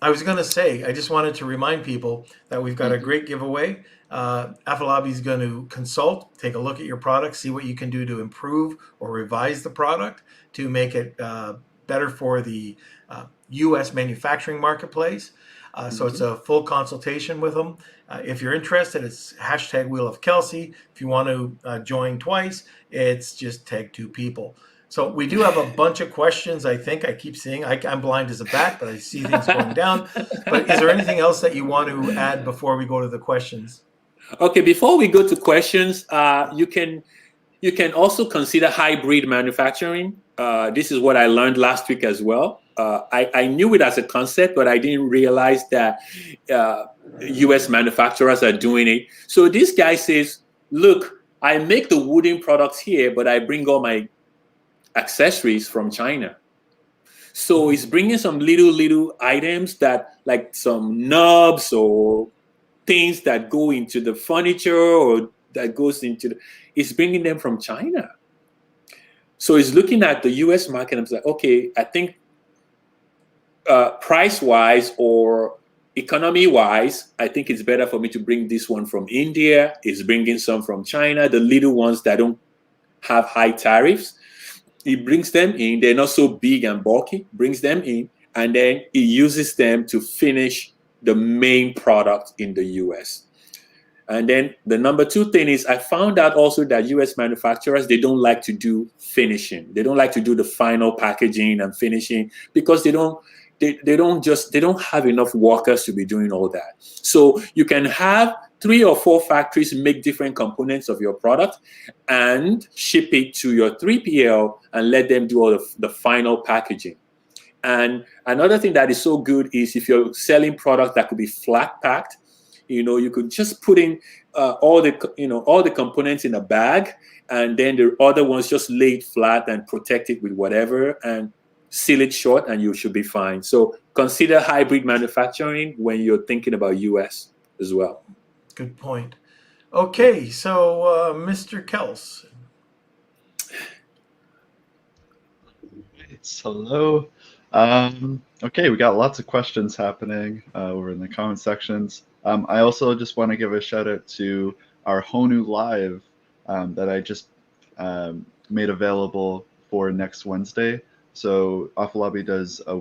I was going to say, I just wanted to remind people that we've got a great giveaway. Afolabi is going to consult, take a look at your product, see what you can do to improve or revise the product to make it better for the U.S. manufacturing marketplace. So it's a full consultation with them. If you're interested, it's #Wheel of Kelsey. If you want to join twice, it's just tag 2 people. So we do have a bunch of questions. I think I keep seeing, I'm blind as a bat, but I see things going down. But is there anything else that you want to add before we go to the questions? Okay, before we go to questions, you can also consider hybrid manufacturing. This is what I learned last week as well. I knew it as a concept, but I didn't realize that US manufacturers are doing it. So this guy says, look, I make the wooden products here, but I bring all my accessories from China. So he's bringing some little items that, like some knobs or things that go into the furniture or that goes into he's bringing them from China. So he's looking at the US market and he's like, okay, I think price-wise or economy-wise, I think it's better for me to bring this one from India. He's bringing some from China, the little ones that don't have high tariffs. He brings them in. They're not so big and bulky, brings them in, and then he uses them to finish the main product in the US. And then the number 2 thing is I found out also that US manufacturers, they don't like to do finishing. They don't like to do the final packaging and finishing because they don't have enough workers to be doing all that. So you can have 3 or 4 factories make different components of your product and ship it to your 3PL and let them do all the final packaging. And another thing that is so good is if you're selling product that could be flat packed, you could just put in all the components in a bag, and then the other ones just lay it flat and protect it with whatever and seal it short, and you should be fine. So consider hybrid manufacturing when you're thinking about US as well. Good point. Okay, so Mr. Kels. Hello. Okay, we got lots of questions happening over in the comment sections. I also just want to give a shout out to our HONU Live that I just made available for next Wednesday. So Afolabi does a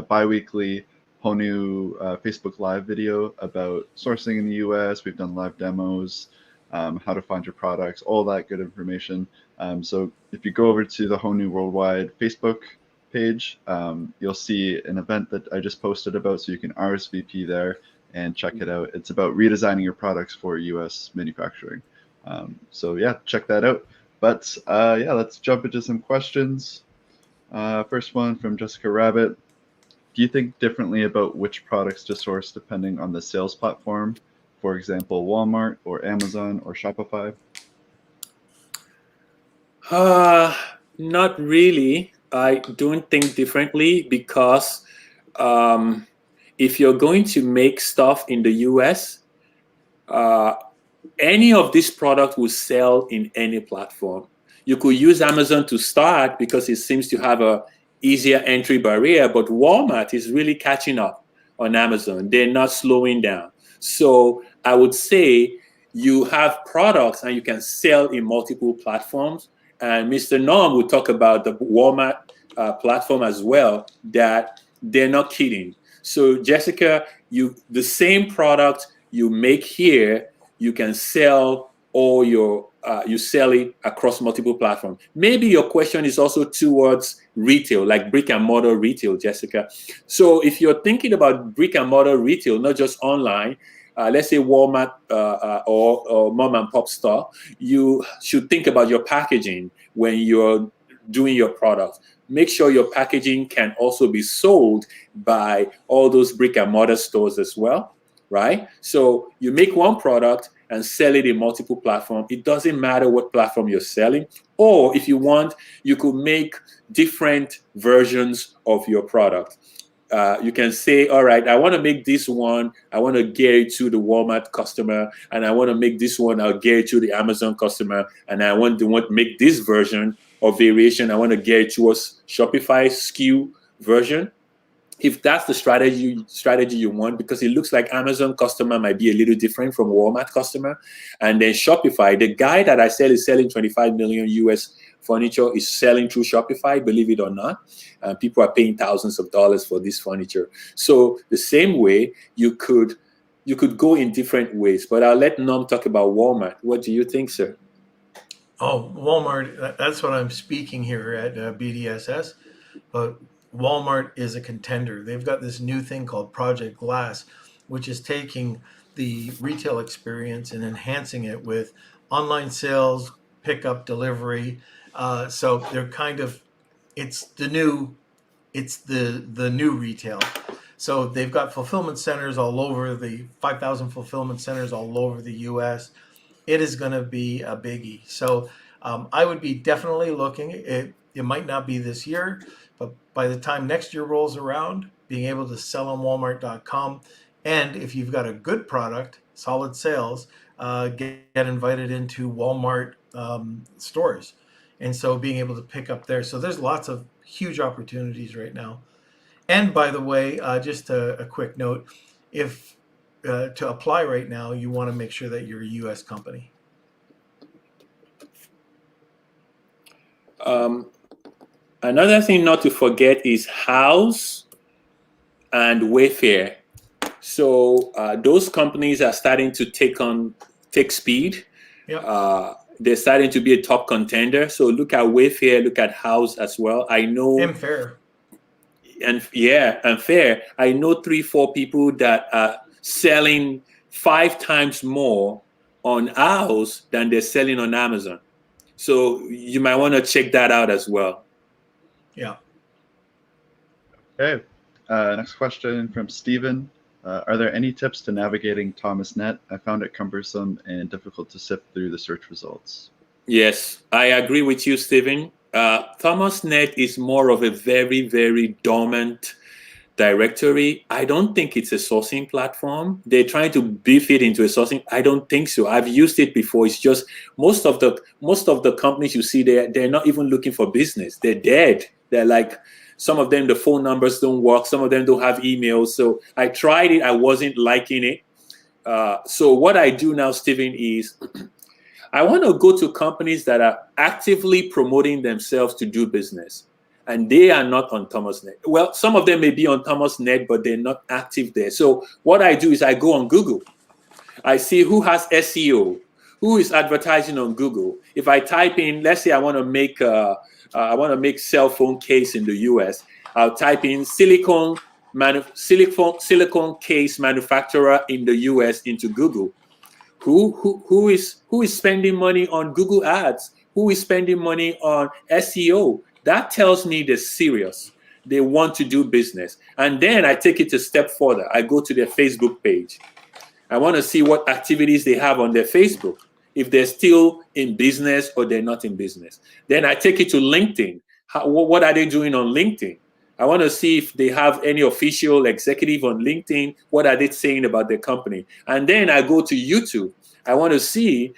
bi-weekly HONU Facebook Live video about sourcing in the US. We've done live demos, how to find your products, all that good information. So if you go over to the HONU Worldwide Facebook page, you'll see an event that I just posted about, so you can RSVP there and check it out. It's about redesigning your products for US manufacturing. So yeah, check that out. But yeah, let's jump into some questions. First one from Jessica Rabbit. Do you think differently about which products to source depending on the sales platform? For example, Walmart or Amazon or Shopify? Not really. I don't think differently because if you're going to make stuff in the US, any of this product will sell in any platform. You could use Amazon to start because it seems to have a easier entry barrier, but Walmart is really catching up on Amazon. They're not slowing down. So I would say you have products and you can sell in multiple platforms, And Mr. Norm will talk about the Walmart platform as well, that they're not kidding. So Jessica, the same product you make here, you can sell all your you sell it across multiple platforms. Maybe your question is also towards retail, like brick and mortar retail, Jessica. So if you're thinking about brick and mortar retail, not just online, let's say Walmart or mom and pop store, you should think about your packaging when you're doing your product. Make sure your packaging can also be sold by all those brick and mortar stores as well, right? So you make one product and sell it in multiple platforms. It doesn't matter what platform you're selling. Or if you want, you could make different versions of your product. You can say, all right, I want to make this one, I want to gear it to the Walmart customer, and I want to make this one, I'll gear it to the Amazon customer, and I want to make this version or variation, I want to gear it towards Shopify SKU version. If that's the strategy you want, because it looks like Amazon customer might be a little different from Walmart customer, and then Shopify, the guy that I sell is selling 25 million US furniture is selling through Shopify, believe it or not. People are paying thousands of dollars for this furniture. So the same way you could go in different ways, but I'll let Norm talk about Walmart. What do you think, sir? Oh, Walmart, that's what I'm speaking here at BDSS. But Walmart is a contender. They've got this new thing called Project Glass, which is taking the retail experience and enhancing it with online sales, pickup, delivery. So they're kind of, it's the new retail. So they've got fulfillment centers all over, the 5,000 fulfillment centers all over the U.S. It is going to be a biggie. So I would be definitely looking. It might not be this year, but by the time next year rolls around, being able to sell on Walmart.com, and if you've got a good product, solid sales, get invited into Walmart stores. And so being able to pick up there. So there's lots of huge opportunities right now. And by the way, just a quick note, if to apply right now, you want to make sure that you're a U.S. company. Another thing not to forget is House and Wayfair. So those companies are starting to take speed. Yep. They're starting to be a top contender. So look at Wayfair, look at House as well. I know. And Fair. And Fair. I know 3-4 people that are selling 5 times more on House than they're selling on Amazon. So you might want to check that out as well. Yeah. Okay. Next question from Steven. Are there any tips to navigating ThomasNet? I found it cumbersome and difficult to sift through the search results. Yes, I agree with you, Steven. ThomasNet is more of a very, very dormant directory. I don't think it's a sourcing platform. They're trying to beef it into a sourcing. I don't think so. I've used it before. It's just most of the companies you see there, they're not even looking for business. They're dead. They're like, some of them, the phone numbers don't work. Some of them don't have emails. So I tried it. I wasn't liking it. So what I do now, Steven, is I want to go to companies that are actively promoting themselves to do business. And they are not on ThomasNet. Well, some of them may be on ThomasNet, but they're not active there. So what I do is I go on Google. I see who has SEO, who is advertising on Google. If I type in, let's say I want to make cell phone case in the US, I'll type in silicone case manufacturer in the US into Google. Who is spending money on Google Ads? Who is spending money on SEO? That tells me they're serious. They want to do business. And then I take it a step further. I go to their Facebook page. I want to see what activities they have on their Facebook, if they're still in business or they're not in business. Then I take it to LinkedIn. What are they doing on LinkedIn? I want to see if they have any official executive on LinkedIn. What are they saying about their company? And then I go to YouTube. I want to see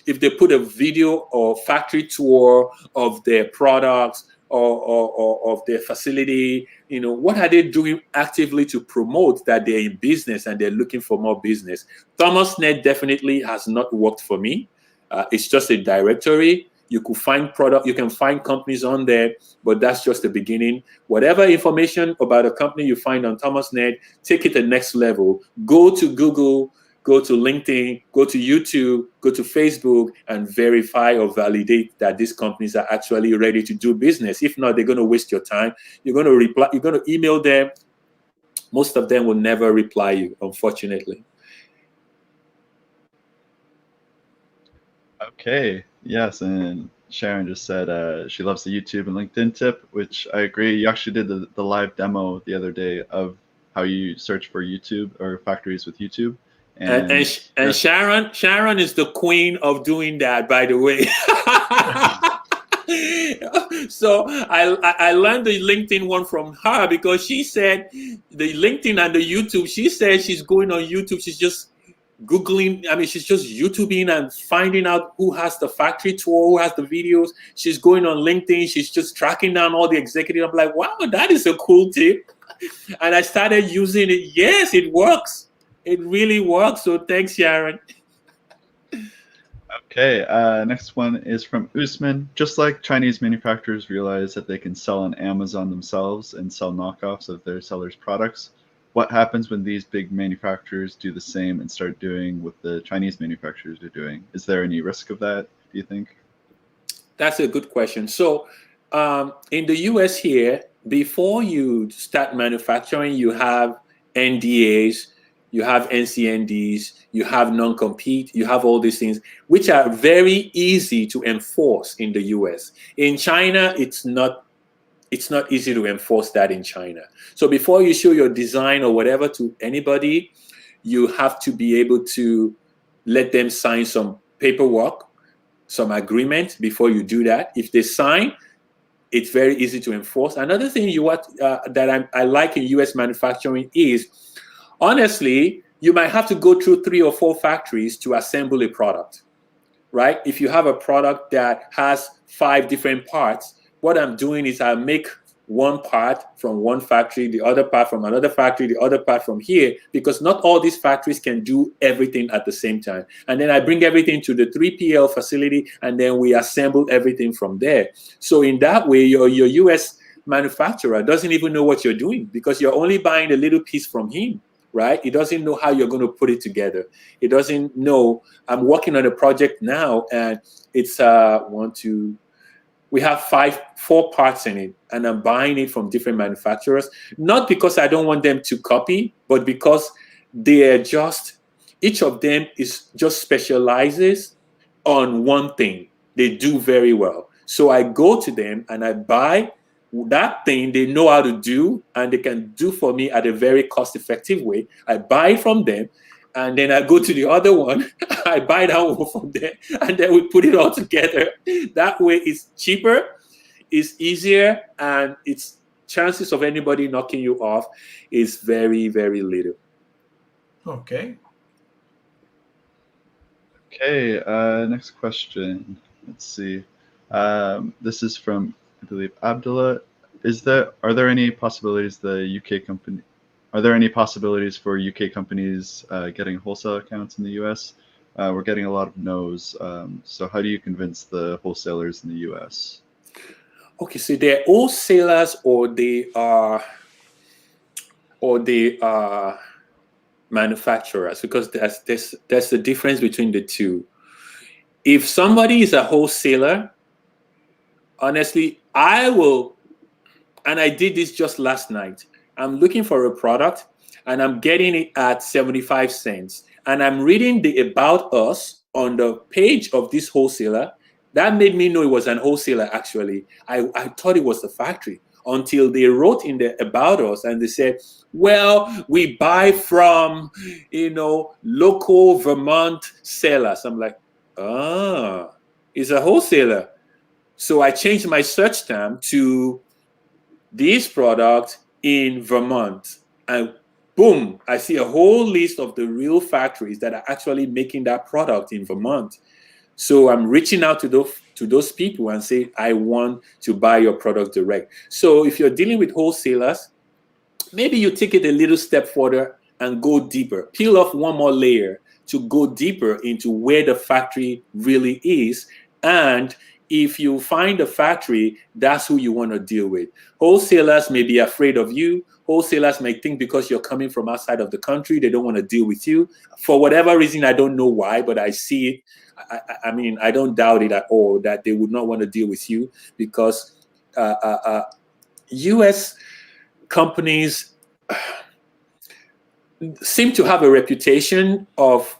if they put a video or factory tour of their products or of their facility. What are they doing actively to promote that they're in business and they're looking for more business? ThomasNet definitely has not worked for me. It's just a directory. You could find product, you can find companies on there, but that's just the beginning. Whatever information about a company you find on ThomasNet, take it to the next level. Go to Google, go to LinkedIn, go to YouTube, go to Facebook, and verify or validate that these companies are actually ready to do business. If not, they're going to waste your time. You're going to reply, you're going to email them. Most of them will never reply you, unfortunately. Okay, yes, and Sharon just said she loves the YouTube and LinkedIn tip, which I agree. You actually did the live demo the other day of how you search for YouTube or factories with YouTube. And Sharon is the queen of doing that, by the way. So I learned the LinkedIn one from her because she said the LinkedIn and the YouTube, she said she's going on YouTube, she's just Googling, I mean, she's just YouTubing and finding out who has the factory tour, who has the videos. She's going on LinkedIn, she's just tracking down all the executives. I'm like, wow, that is a cool tip. And I started using it. Yes, it works. It really works. So thanks, Sharon. Okay, next one is from Usman. Just like Chinese manufacturers realize that they can sell on Amazon themselves and sell knockoffs of their sellers' products, what happens when these big manufacturers do the same and start doing what the Chinese manufacturers are doing? Is there any risk of that, do you think? That's a good question. So in the US here, before you start manufacturing, you have NDAs, you have NCNDs, you have non-compete, you have all these things, which are very easy to enforce in the US. In China, it's not easy to enforce that in China. So before you show your design or whatever to anybody, you have to be able to let them sign some paperwork, some agreement before you do that. If they sign, it's very easy to enforce. Another thing that I like in US manufacturing is, honestly, you might have to go through 3 or 4 factories to assemble a product, right? If you have a product that has 5 different parts, what I'm doing is I make one part from one factory, the other part from another factory, the other part from here, because not all these factories can do everything at the same time. And then I bring everything to the 3PL facility, and then we assemble everything from there. So in that way, your US manufacturer doesn't even know what you're doing because you're only buying a little piece from him, right? He doesn't know how you're going to put it together. He doesn't know. I'm working on a project now, and it's we have 4 parts in it, and I'm buying it from different manufacturers, not because I don't want them to copy, but because each of them just specializes on one thing. They do very well. So I go to them and I buy that thing they know how to do, and they can do for me at a very cost-effective way. I buy it from them, and then I go to the other one, I buy that one from there, and then we put it all together. That way it's cheaper, it's easier, and its chances of anybody knocking you off is very, very little. Okay. Okay, next question. Let's see. This is from, I believe, Abdullah. Are there any possibilities for UK companies getting wholesale accounts in the US? We're getting a lot of no's. So how do you convince the wholesalers in the US? Okay, so they're wholesalers or they are manufacturers, because there's the difference between the two. If somebody is a wholesaler, honestly, I will, and I did this just last night. I'm looking for a product and I'm getting it at 75 cents. And I'm reading the About Us on the page of this wholesaler. That made me know it was an wholesaler, actually. I thought it was the factory until they wrote in the About Us and they said, well, we buy from, local Vermont sellers. I'm like, it's a wholesaler. So I changed my search term to this product in Vermont, and boom, I see a whole list of the real factories that are actually making that product in Vermont. So I'm reaching out to those people and say, I want to buy your product direct. So if you're dealing with wholesalers, maybe you take it a little step further and go deeper. Peel off one more layer to go deeper into where the factory really is, and if you find a factory, that's who you want to deal with. Wholesalers may be afraid of you. Wholesalers may think because you're coming from outside of the country, they don't want to deal with you. For whatever reason, I don't know why, but I see it. I mean, I don't doubt it at all that they would not want to deal with you because U.S. companies seem to have a reputation of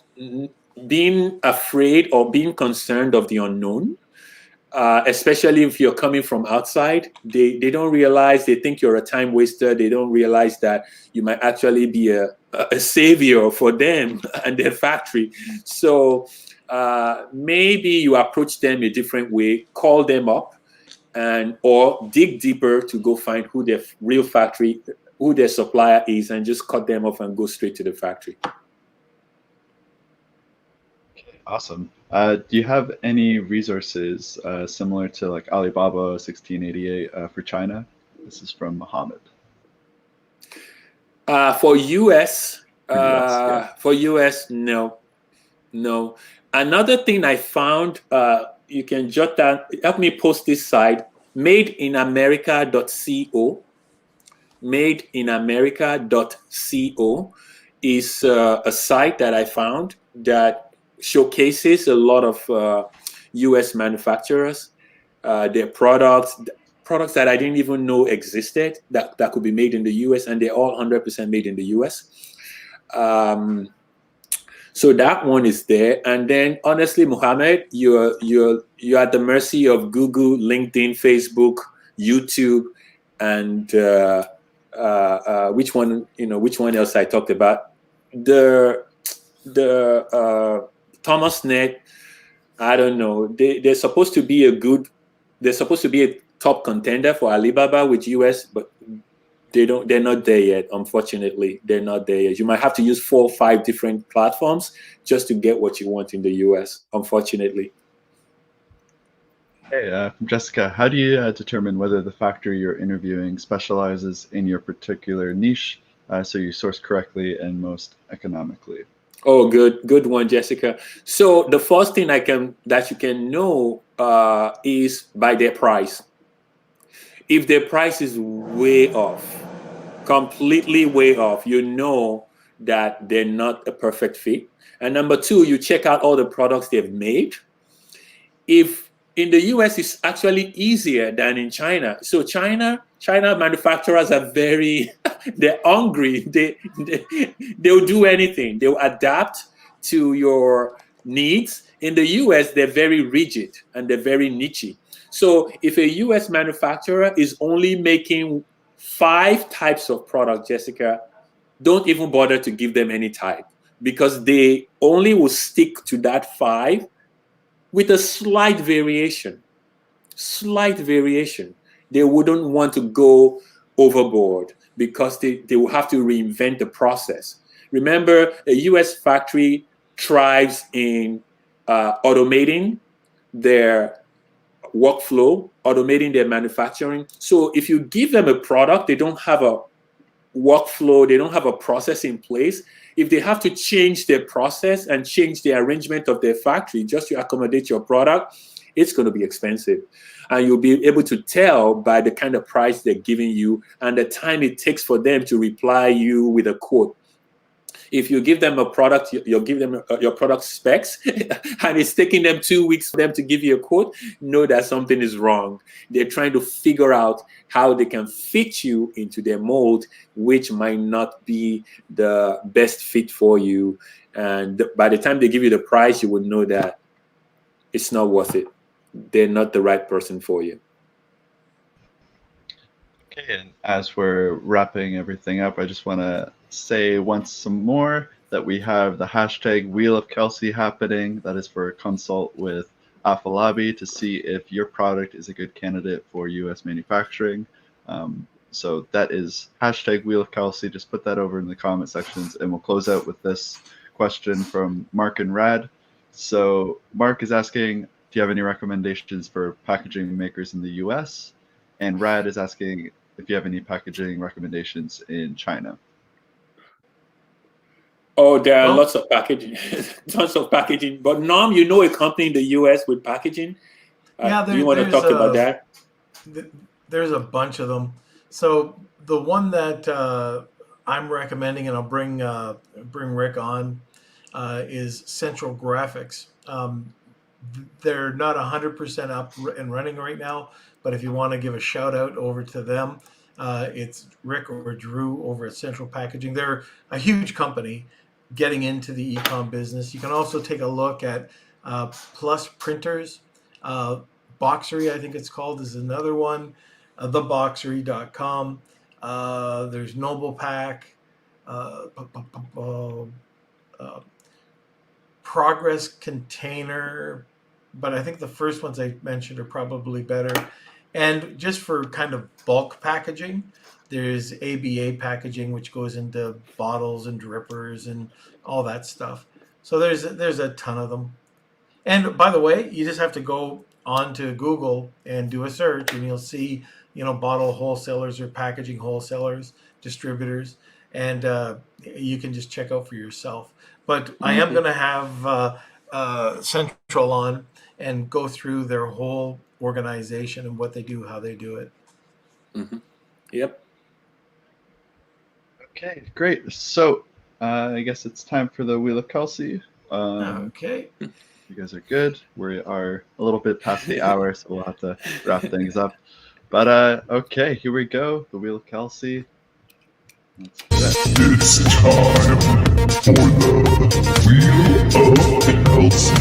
being afraid or being concerned of the unknown. Especially if you're coming from outside, they don't realize, they think you're a time waster. They don't realize that you might actually be a savior for them and their factory. So maybe you approach them a different way, call them up, or dig deeper to go find who their real factory, who their supplier is, and just cut them off and go straight to the factory. Awesome. Do you have any resources similar to like Alibaba 1688 for China? This is from Mohammed. For US, yeah. for US, no. Another thing I found, you can jot down, help me post this site, madeinamerica.co. Madeinamerica.co is a site that I found that showcases a lot of US manufacturers, their products that I didn't even know existed that could be made in the US, and they're all 100% made in the US. So that one is there. And then honestly, Mohammed, you're at the mercy of Google, LinkedIn, Facebook, YouTube, and which one else I talked about? The Thomas Net, I don't know. They're supposed to be a top contender for Alibaba with US, but they're not there yet. Unfortunately, they're not there yet. You might have to use 4 or 5 different platforms just to get what you want in the US, unfortunately. Hey, Jessica, how do you determine whether the factory you're interviewing specializes in your particular niche, so you source correctly and most economically? Oh, good one, Jessica. So the first thing that you can know is by their price. If their price is way off, completely way off, you know that they're not a perfect fit. And number 2, you check out all the products they've made. If in the US, it's actually easier than in China. So China manufacturers are they're hungry. They'll do anything. They'll adapt to your needs. In the US, they're very rigid and they're very niche. So if a US manufacturer is only making 5 types of product, Jessica, don't even bother to give them any type, because they only will stick to that 5 with a slight variation. They wouldn't want to go overboard because they will have to reinvent the process. Remember, a US factory thrives in automating their workflow, automating their manufacturing. So if you give them a product, they don't have a workflow, they don't have a process in place. If they have to change their process and change the arrangement of their factory just to accommodate your product, it's going to be expensive. And you'll be able to tell by the kind of price they're giving you and the time it takes for them to reply you with a quote. If you give them a product, you'll give them your product specs, and it's taking them 2 weeks for them to give you a quote, know that something is wrong. They're trying to figure out how they can fit you into their mold, which might not be the best fit for you. And by the time they give you the price, you would know that it's not worth it. They're not the right person for you. Okay, and as we're wrapping everything up, I just want to say once some more that we have the hashtag Wheel of Kelsey happening. That is for a consult with Afolabi to see if your product is a good candidate for US manufacturing. So that is hashtag Wheel of Kelsey. Just put that over in the comment sections, and we'll close out with this question from Mark and Rad. So Mark is asking, do you have any recommendations for packaging makers in the US? And Rad is asking if you have any packaging recommendations in China. Oh, there are lots of packaging, tons of packaging. But Norm, you know a company in the US with packaging? Yeah, Do you want to talk about that? there's a bunch of them. So the one that I'm recommending, and I'll bring Rick on, is Central Graphics. They're not 100% up and running right now, but if you want to give a shout out over to them, it's Rick or Drew over at Central Packaging. They're a huge company getting into the e-com business. You can also take a look at Plus Printers. Boxery, I think it's called, is another one. Theboxery.com. There's Noble Pack. Uh, uh, Progress Container, but I think the first ones I mentioned are probably better. And just for kind of bulk packaging, there's ABA packaging, which goes into bottles and drippers and all that stuff. So there's a ton of them. And by the way, you just have to go onto Google and do a search, and you'll see, bottle wholesalers or packaging wholesalers, distributors, and you can just check out for yourself. But I am going to have Central on and go through their whole organization and what they do, how they do it. Yep. Okay, great. So I guess it's time for the Wheel of Kelsey. Okay. You guys are good. We are a little bit past the hour, so we'll have to wrap things up. But okay, here we go. The Wheel of Kelsey. Let's do it. It's time for the Wheel of Kelsey.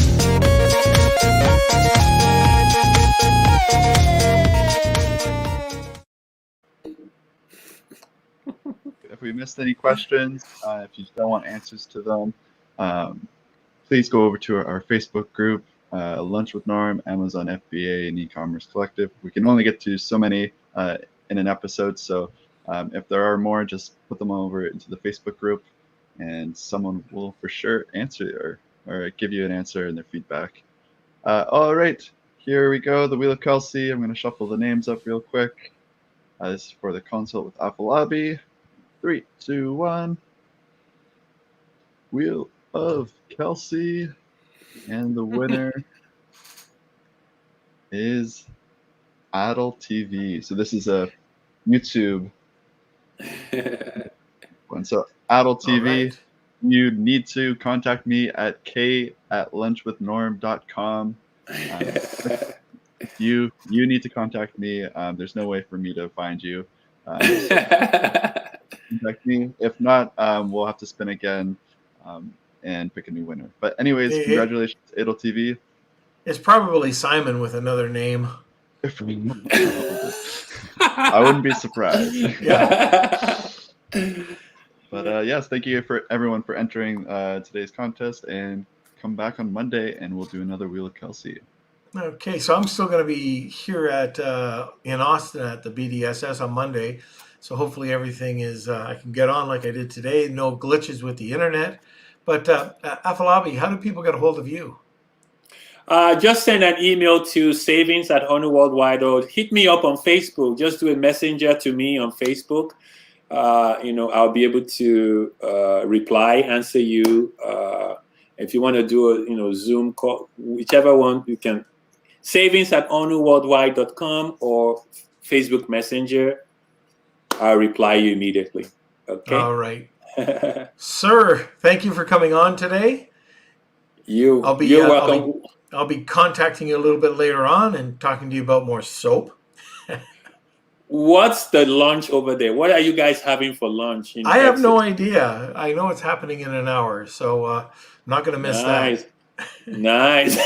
If we missed any questions, if you don't want answers to them, please go over to our Facebook group, Lunch with Norm, Amazon FBA, and eCommerce Collective. We can only get to so many in an episode, so if there are more, just put them over into the Facebook group, and someone will for sure answer or give you an answer and their feedback. All right, here we go, the Wheel of Kelsey. I'm going to shuffle the names up real quick. This is for the consult with Afolabi. 3, 2, 1. Wheel of Kelsey. And the winner is Adel TV. So this is a YouTube one. So Adel TV, Right. you need to contact me at k@lunchwithnorm.com. You need to contact me. There's no way for me to find you. Contact me. If not, we'll have to spin again and pick a new winner. But anyways, congratulations, Adel TV. It's probably Simon with another name. I wouldn't be surprised. Yeah. But yes, thank you for everyone for entering today's contest, and come back on Monday and we'll do another Wheel of Kelsey. Okay, so I'm still going to be here in Austin at the BDSS on Monday. So hopefully everything is, I can get on like I did today. No glitches with the internet. But Afolabi, how do people get a hold of you? Just send an email to savings@HONU Worldwide, or hit me up on Facebook. Just do a messenger to me on Facebook. I'll be able to reply, answer you. If you want to do a Zoom call, whichever one you can. Savings@HONUWorldwide.com or Facebook Messenger. I'll reply you immediately. Okay. All right. Sir, thank you for coming on today. You're welcome. I'll be contacting you a little bit later on and talking to you about more soap. What's the lunch over there? What are you guys having for lunch? I have no idea. I know it's happening in an hour, so I'm not going to miss that. Nice.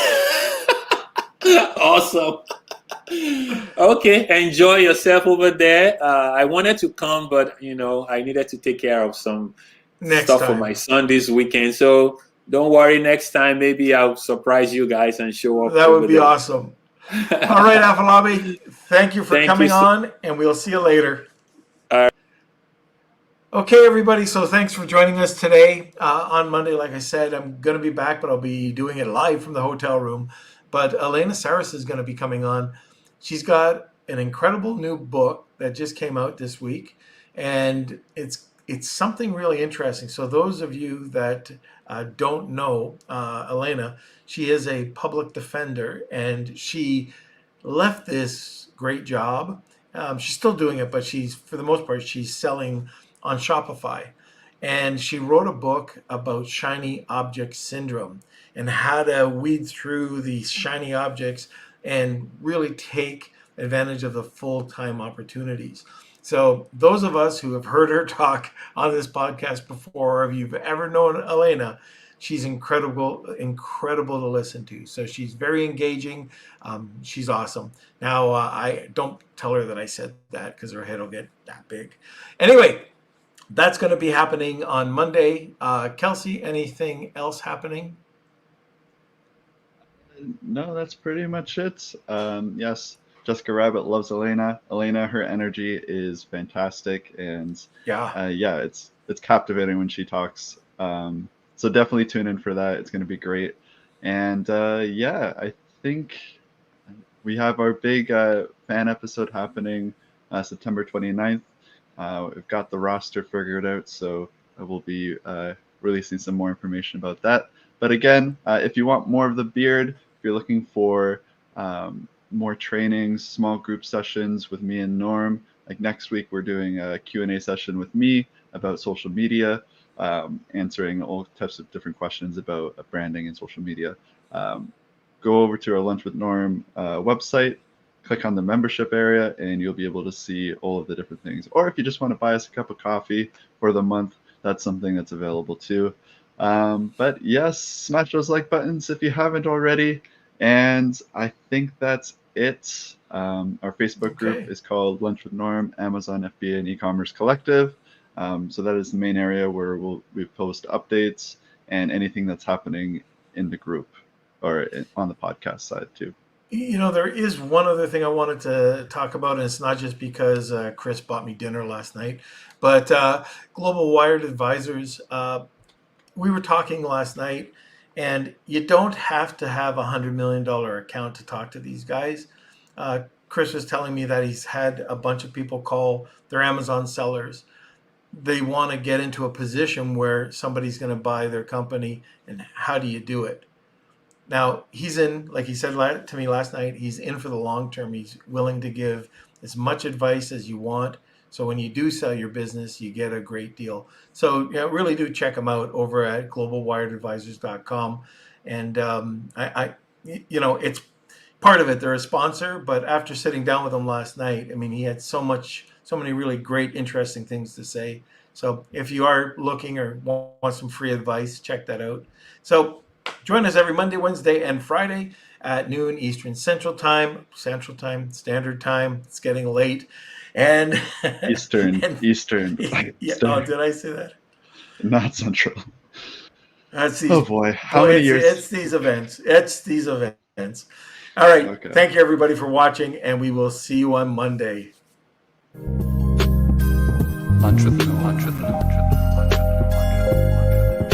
Awesome. Okay, enjoy yourself over there. I wanted to come, but I needed to take care of some stuff for my son this weekend. So don't worry, next time maybe I'll surprise you guys and show up. That would be awesome. All right, Afolabi, thank you for coming on, and we'll see you later. Okay, everybody, so thanks for joining us today. On Monday, like I said, I'm going to be back, but I'll be doing it live from the hotel room. But Elena Saris is going to be coming on. She's got an incredible new book that just came out this week, and it's something really interesting. So those of you that don't know Elena, she is a public defender, and she left this great job. She's still doing it, but for the most part, she's selling on Shopify. And she wrote a book about shiny object syndrome and how to weed through these shiny objects and really take advantage of the full-time opportunities. So those of us who have heard her talk on this podcast before, or if you've ever known Elena, she's incredible to listen to. So she's very engaging. She's awesome. Now, I don't tell her that I said that because her head will get that big. Anyway, that's going to be happening on Monday. Kelsey, anything else happening? No, that's pretty much it. Yes, Jessica Rabbit loves Elena. Elena, her energy is fantastic, and yeah, it's captivating when she talks. So definitely tune in for that. It's going to be great. And yeah, I think we have our big fan episode happening September 29th. We've got the roster figured out, so I will be releasing some more information about that. But again, if you want more of the beard, if you're looking for more trainings, small group sessions with me and Norm, like next week we're doing a Q&A session with me about social media, answering all types of different questions about branding and social media. Go over to our Lunch with Norm website, click on the membership area, and you'll be able to see all of the different things. Or if you just want to buy us a cup of coffee for the month, that's something that's available too. But yes, smash those like buttons if you haven't already. And I think that's it. Our Facebook group is called Lunch with Norm, Amazon, FBA, and eCommerce Collective. So that is the main area where we post updates and anything that's happening in the group or on the podcast side too. You know, there is one other thing I wanted to talk about, and it's not just because Chris bought me dinner last night, but Global Wired Advisors, we were talking last night, and you don't have to have a $100 million account to talk to these guys. Chris was telling me that he's had a bunch of people call their Amazon sellers. They want to get into a position where somebody's going to buy their company, and how do you do it? Now, he's in, like he said to me last night, he's in for the long term. He's willing to give as much advice as you want. So when you do sell your business, you get a great deal. So yeah, really do check him out over at globalwiredadvisors.com. And you know, it's part of it. They're a sponsor, but after sitting down with him last night, I mean, he had so many really great, interesting things to say. So if you are looking or want some free advice, check that out. So join us every Monday, Wednesday, and Friday at noon Eastern Standard Time. It's getting late. And Eastern. Yeah, oh, did I say that? Not Central. That's these, oh boy, how many years? It's these events. All right. Okay. Thank you everybody for watching, and we will see you on Monday. Lunch with Norm.